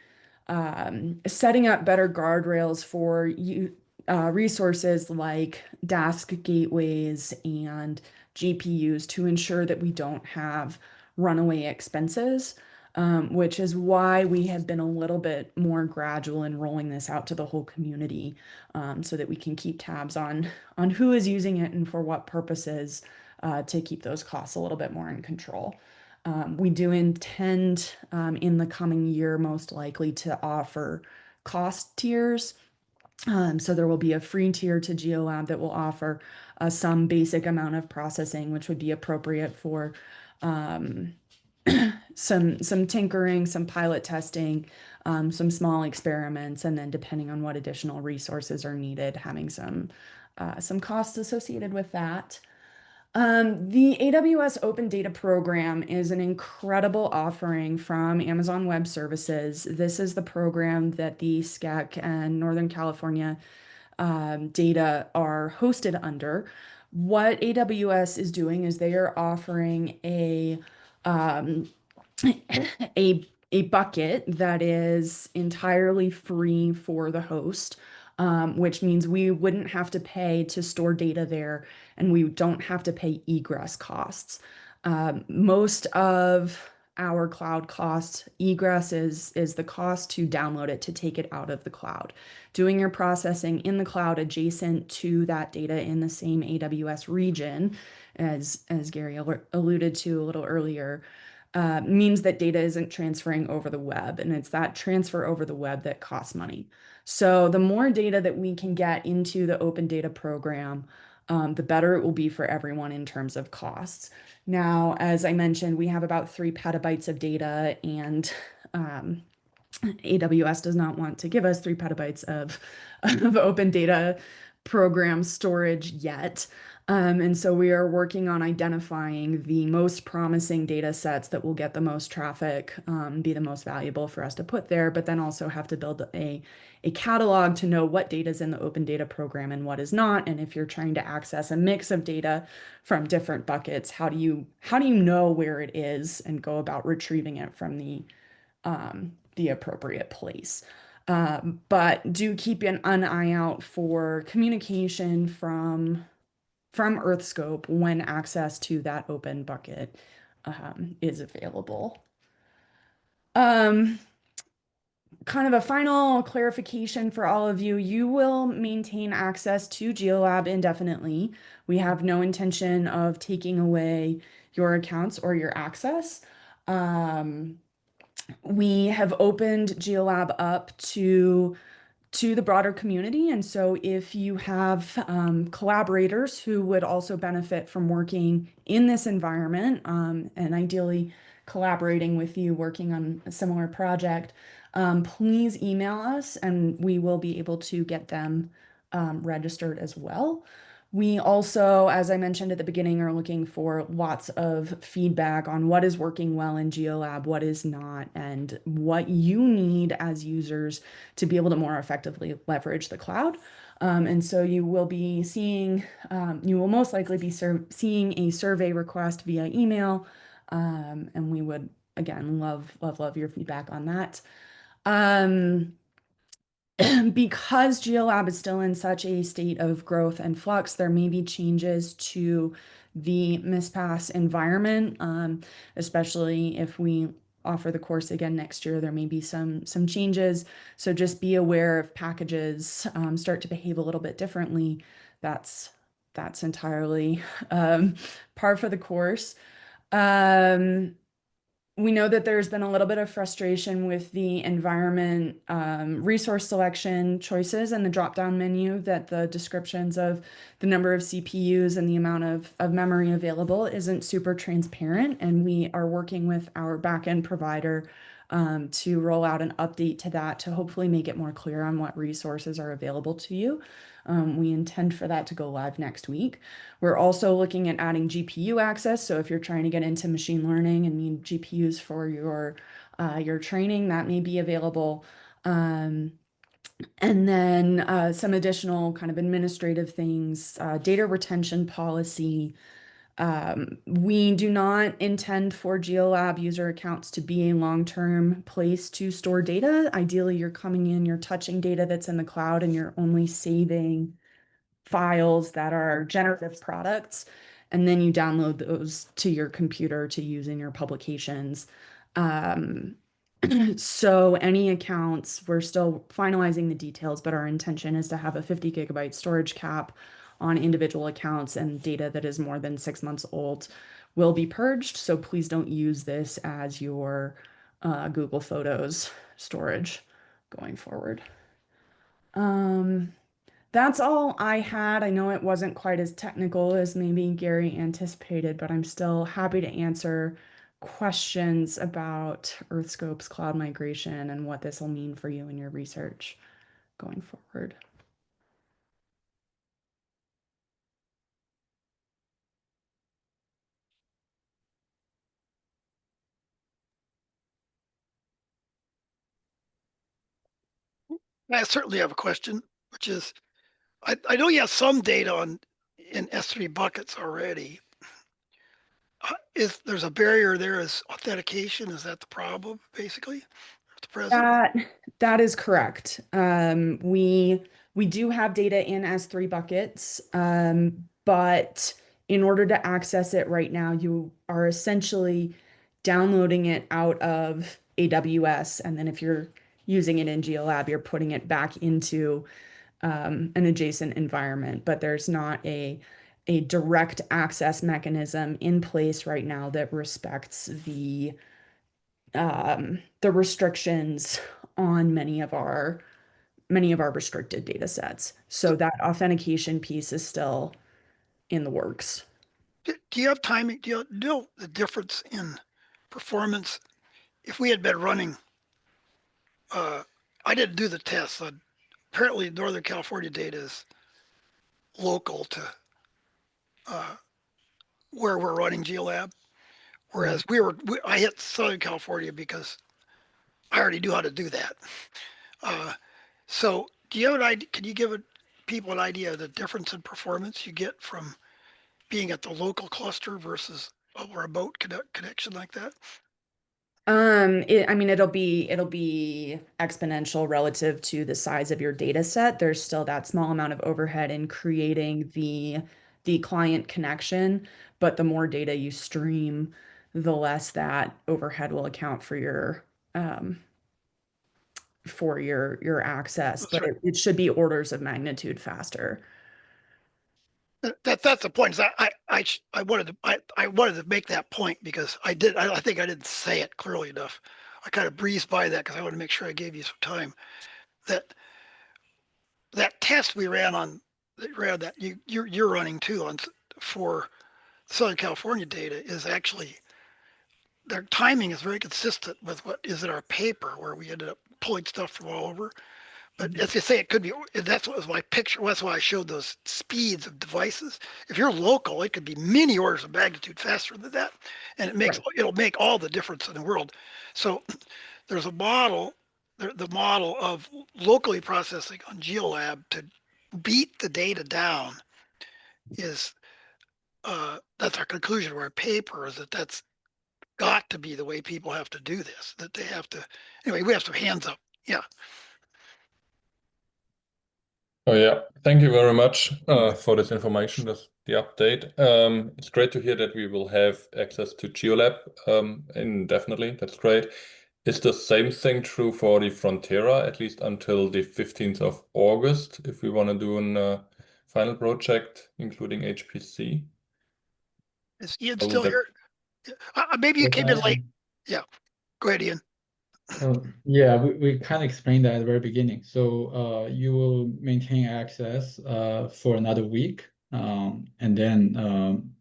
setting up better guardrails for resources like Dask gateways and GPUs to ensure that we don't have runaway expenses, which is why we have been a little bit more gradual in rolling this out to the whole community, so that we can keep tabs on who is using it and for what purposes, to keep those costs a little bit more in control. We do intend in the coming year, most likely, to offer cost tiers. So there will be a free tier to GeoLab that will offer some basic amount of processing, which would be appropriate for some tinkering, some pilot testing, some small experiments, and then depending on what additional resources are needed, having some costs associated with that. The AWS Open Data Program is an incredible offering from Amazon Web Services. This is the program that the SCEC and Northern California data are hosted under. What AWS is doing is they are offering a bucket that is entirely free for the host, which means we wouldn't have to pay to store data there, and we don't have to pay egress costs. Most of our cloud costs, egress is the cost to download it, to take it out of the cloud. Doing your processing in the cloud adjacent to that data in the same AWS region, as Gary alluded to a little earlier, means that data isn't transferring over the web, and it's that transfer over the web that costs money. So the more data that we can get into the Open Data Program, the better it will be for everyone in terms of costs. Now, as I mentioned, we have about 3 petabytes of data, and AWS does not want to give us 3 petabytes of Open Data Program storage yet. And so we are working on identifying the most promising data sets that will get the most traffic, be the most valuable for us to put there, but then also have to build a catalog to know what data is in the Open Data Program and what is not. And if you're trying to access a mix of data from different buckets, how do you know where it is and go about retrieving it from the appropriate place? But do keep an eye out for communication from Earthscope when access to that open bucket is available. Kind of a final clarification for all of you: you will maintain access to GeoLab indefinitely. We have no intention of taking away your accounts or your access. We have opened GeoLab up to the broader community. And so if you have collaborators who would also benefit from working in this environment, and ideally collaborating with you, working on a similar project, please email us and we will be able to get them registered as well. We also, as I mentioned at the beginning, are looking for lots of feedback on what is working well in GeoLab, what is not, and what you need as users to be able to more effectively leverage the cloud. And so you will be seeing, you will most likely be seeing a survey request via email. And we would, again, love your feedback on that. Because GeoLab is still in such a state of growth and flux, there may be changes to the MsPASS environment, especially if we offer the course again next year. There may be some changes, so just be aware if packages start to behave a little bit differently. That's entirely par for the course. we know that there's been a little bit of frustration with the environment resource selection choices and the drop-down menu, that the descriptions of the number of CPUs and the amount of memory available isn't super transparent. And we are working with our backend provider to roll out an update to that to hopefully make it more clear on what resources are available to you. We intend for that to go live next week. We're also looking at adding GPU access. So if you're trying to get into machine learning and need GPUs for your training, that may be available. And then some additional kind of administrative things, data retention policy. We do not intend for GeoLab user accounts to be a long-term place to store data. Ideally, you're coming in, you're touching data that's in the cloud, and you're only saving files that are generative products, and then you download those to your computer to use in your publications. So any accounts, we're still finalizing the details, but our intention is to have a 50 gigabyte storage cap on individual accounts, and data that is more than 6 months old will be purged. So please don't use this as your Google Photos storage going forward. That's all I had. I know it wasn't quite as technical as maybe Gary anticipated, but I'm still happy to answer questions about Earthscope's cloud migration and what this will mean for you in your research going forward. I certainly have a question, which is, I know you have some data in S3 buckets already. There's a barrier there is authentication? Is that the problem, basically, at the present? That is correct. We do have data in S3 buckets, but in order to access it right now, you are essentially downloading it out of AWS, and then if you're using it in GeoLab, you're putting it back into an adjacent environment. But there's not a direct access mechanism in place right now that respects the restrictions on many of our restricted data sets. So that authentication piece is still in the works. Do you have timing? Do you know the difference in performance? If we had been running, I didn't do the tests. Apparently, Northern California data is local to where we're running GeoLab, whereas I hit Southern California because I already knew how to do that. So do you have an idea? Can you give people an idea of the difference in performance you get from being at the local cluster versus a remote connection like that? I mean, it'll be exponential relative to the size of your data set. There's still that small amount of overhead in creating the client connection, but the more data you stream, the less that overhead will account for your access. That's But it should be orders of magnitude faster. That's the point. Is I wanted to make that point because I think I didn't say it clearly enough. I kind of breezed by that because I wanted to make sure I gave you some time. That test we ran that you're running too for Southern California data is actually, their timing is very consistent with what is in our paper, where we ended up pulling stuff from all over. But as you say, it could be, that's what was my picture. That's why I showed those speeds of devices. If you're local, it could be many orders of magnitude faster than that. And it'll make all the difference in the world. So there's a model, the model of locally processing on GeoLab to beat the data down is, that's our conclusion of our paper, is that's got to be the way people have to do this, that they have to, anyway, we have some hands up. Yeah. Oh yeah, thank you very much for this information, the update. It's great to hear that we will have access to GeoLab indefinitely. That's great. Is the same thing true for the Frontera, at least until the 15th of August, if we want to do a final project, including HPC? Is Ian still here? Maybe you came in late. Go ahead, Ian. Yeah, we kind of explained that at the very beginning. So you will maintain access for another week. And then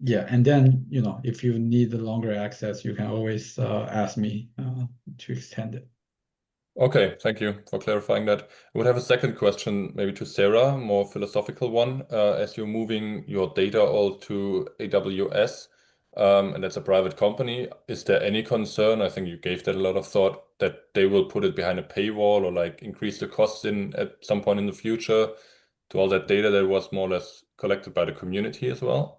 yeah, and then if you need the longer access, you can always ask me to extend it. Okay, thank you for clarifying that. I would have a second question, maybe to Sarah, more philosophical one. As you're moving your data all to AWS, and that's a private company, is there any concern? I think you gave that a lot of thought, that they will put it behind a paywall or like increase the costs in at some point in the future to all that data that was more or less collected by the community as well?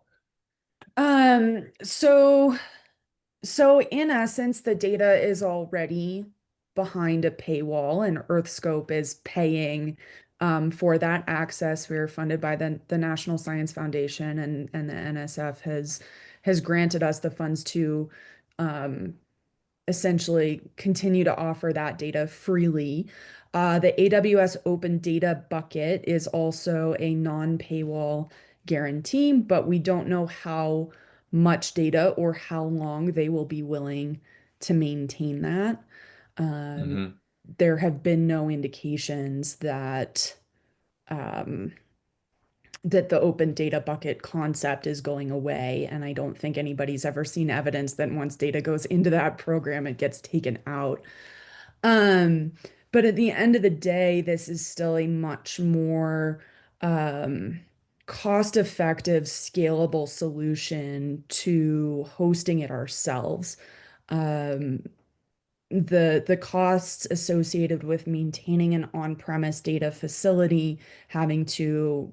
So in essence, the data is already behind a paywall, and Earthscope is paying for that access. We are funded by the National Science Foundation, and the NSF has granted us the funds to essentially continue to offer that data freely. The AWS Open Data Bucket is also a non-paywall guarantee, but we don't know how much data or how long they will be willing to maintain that. Mhm. There have been no indications that that the open data bucket concept is going away, and I don't think anybody's ever seen evidence that once data goes into that program, it gets taken out. But at the end of the day, this is still a much more cost-effective, scalable solution to hosting it ourselves. The costs associated with maintaining an on-premise data facility, having to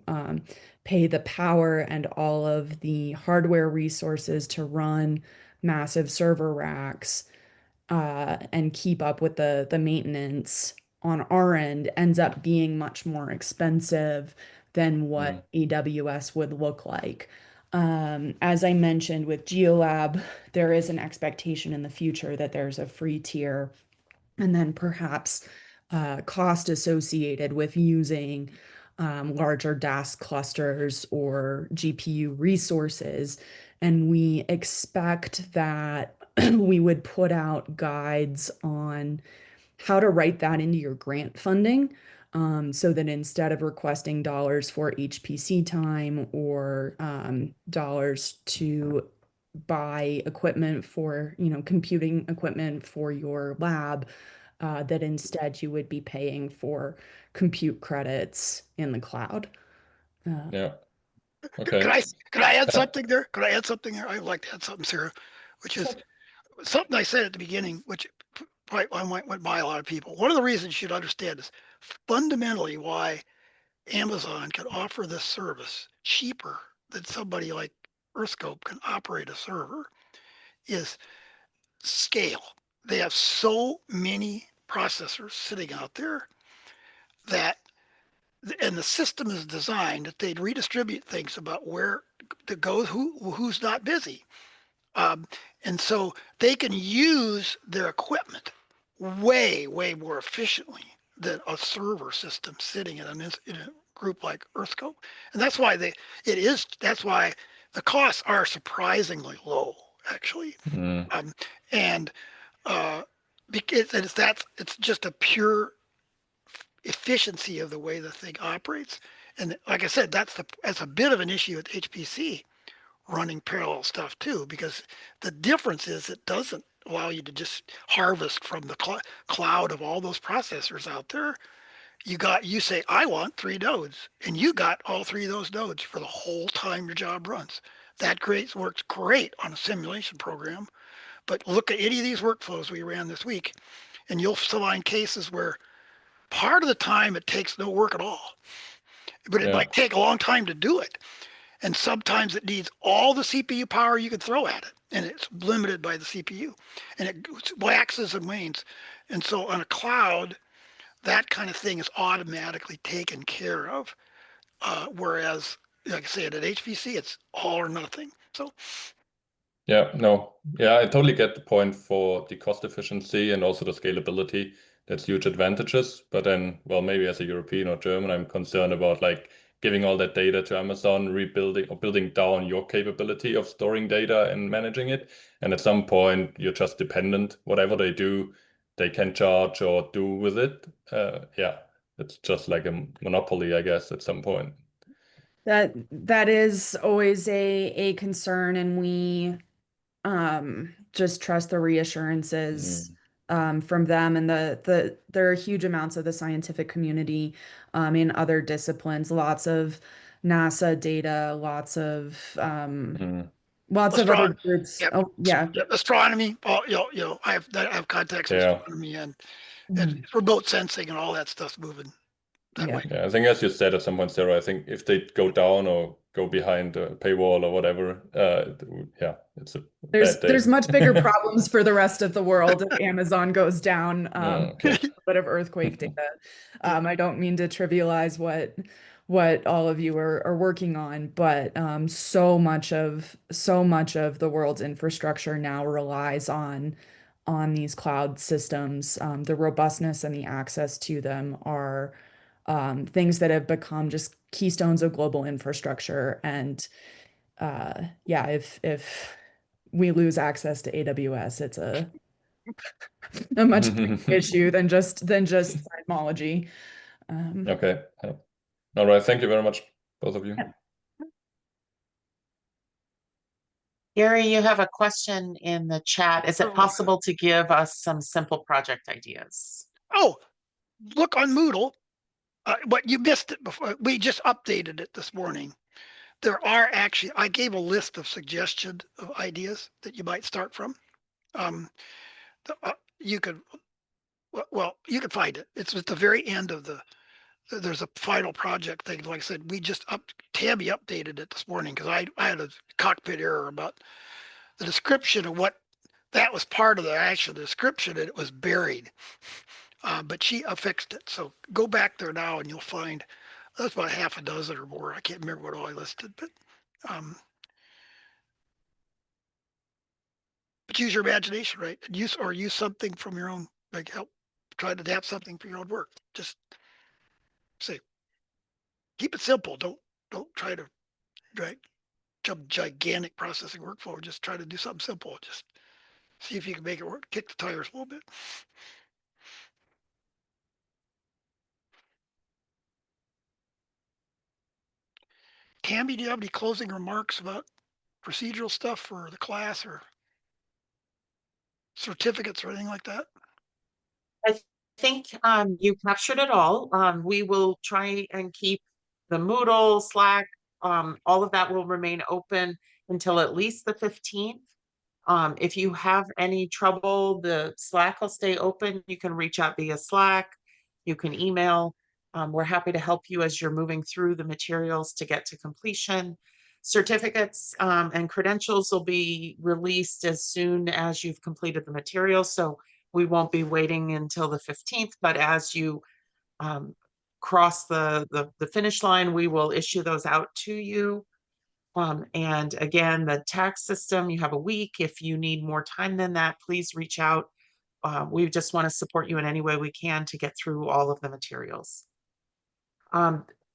pay the power and all of the hardware resources to run massive server racks and keep up with the maintenance on our end ends up being much more expensive than what AWS would look like. As I mentioned with GeoLab, there is an expectation in the future that there's a free tier, and then perhaps cost associated with using larger DAS clusters or GPU resources. And we expect that we would put out guides on how to write that into your grant funding, so that instead of requesting dollars for HPC time or dollars to buy equipment for, computing equipment for your lab, that instead you would be paying for compute credits in the cloud. Yeah. Could Okay. I add Yeah. something there? Could I add something there? I'd like to add something, Sarah, which is something I said at the beginning, which probably went by a lot of people. One of the reasons you should understand is fundamentally why Amazon can offer this service cheaper than somebody like Earthscope can operate a server is scale. They have so many processors sitting out there that, and the system is designed that they'd redistribute things about where to go, who's not busy. And so they can use their equipment way more efficiently than a server system sitting in a group like Earthscope. And that's why that's why the costs are surprisingly low, actually. And because it's just a pure efficiency of the way the thing operates. And like I said, that's a bit of an issue with HPC running parallel stuff too, because the difference is it doesn't allow you to just harvest from the cloud of all those processors out there. You say, I want 3 nodes, and you got all 3 of those nodes for the whole time your job runs. That works great on a simulation program, but look at any of these workflows we ran this week, and you'll find cases where part of the time it takes no work at all, but it might take a long time to do it. And sometimes it needs all the CPU power you can throw at it, and it's limited by the CPU, and it waxes and wanes. And so on a cloud, that kind of thing is automatically taken care of. Whereas, like I said, at HPC, it's all or nothing. So Yeah, no. Yeah, I totally get the point for the cost efficiency and also the scalability. That's huge advantages. But then, well, maybe as a European or German, I'm concerned about like giving all that data to Amazon, rebuilding or building down your capability of storing data and managing it. And at some point, you're just dependent. Whatever they do, they can charge or do with it. Yeah, it's just like a monopoly, I guess, at some point. That is always a concern, and we just trust the reassurances from them, and there are huge amounts of the scientific community in other disciplines, lots of NASA data, lots of other groups. Yep. Oh yeah. Yep. Astronomy. Oh, I have contacts in Yeah. astronomy and remote sensing and all that stuff's moving that Yeah. way. Yeah, I think as you said at some point, Sarah, I think if they go down or go behind a paywall or whatever, yeah, it's a bad day. There's much bigger problems for the rest of the world if Amazon goes down. Okay. A bit of earthquake data. I don't mean to trivialize what all of you are working on, but so much of the world's infrastructure now relies on these cloud systems. The robustness and the access to them are things that have become just keystones of global infrastructure. And yeah, if we lose access to AWS, it's a much bigger issue than just seismology. Okay. All right. Thank you very much, both of you. Yeah. Gary, you have a question in the chat. Is it possible to give us some simple project ideas? Oh, look on Moodle. But you missed it before. We just updated it this morning. There are actually, I gave a list of suggestions of ideas that you might start from. You could, well, you could find it. It's at the very end of there's a final project thing. Like I said, Tammy updated it this morning because I had a cockpit error about the description of what that was part of the actual description, and it was buried. But she fixed it. So go back there now and you'll find that's about half a dozen or more. I can't remember what all I listed, but use your imagination, right? And use something from your own, like try to adapt something for your own work. Just say, keep it simple. Don't try to jump gigantic processing workflow. Just try to do something simple. Just see if you can make it work. Kick the tires a little bit. Tammy, do you have any closing remarks about procedural stuff for the class or certificates or anything like that? I think you captured it all. We will try and keep the Moodle, Slack, all of that will remain open until at least the 15th. If you have any trouble, the Slack will stay open. You can reach out via Slack. You can email. We're happy to help you as you're moving through the materials to get to completion. Certificates and credentials will be released as soon as you've completed the materials. So we won't be waiting until the 15th, but as you cross the finish line, we will issue those out to you. And again, the tax system, you have a week. If you need more time than that, please reach out. We just want to support you in any way we can to get through all of the materials.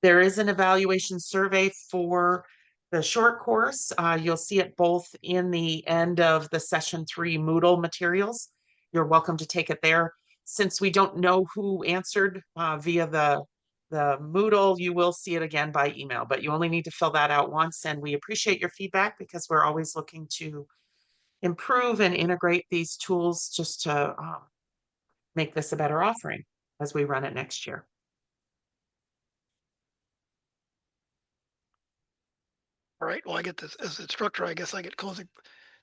There is an evaluation survey for the short course. You'll see it both in the end of the session 3 Moodle materials. You're welcome to take it there. Since we don't know who answered via the Moodle, you will see it again by email, but you only need to fill that out once. And we appreciate your feedback because we're always looking to improve and integrate these tools just to make this a better offering as we run it next year. All right. Well, I get this as instructor. I guess I get closing.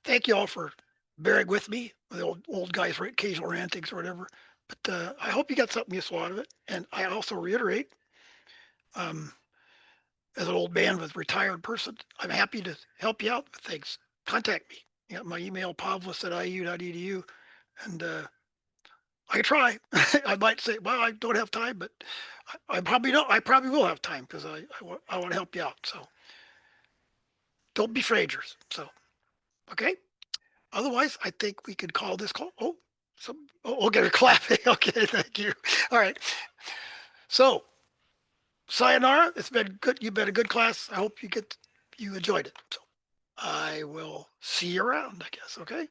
Thank you all for bearing with me, the old guys, occasional rantings or whatever. But I hope you got something useful out of it. And I also reiterate, as an old man with retired person, I'm happy to help you out with things. Contact me. You got my email, pavlis@iu.edu, and I can try. I might say, well, I don't have time, but I probably don't. I probably will have time because I want to help you out. So don't be strangers. So, okay. Otherwise, I think we could call this call. Okay, we're clapping. Okay, thank you. All right. So sayonara. It's been good. You've been a good class. I hope you enjoyed it. So I will see you around, I guess. Okay.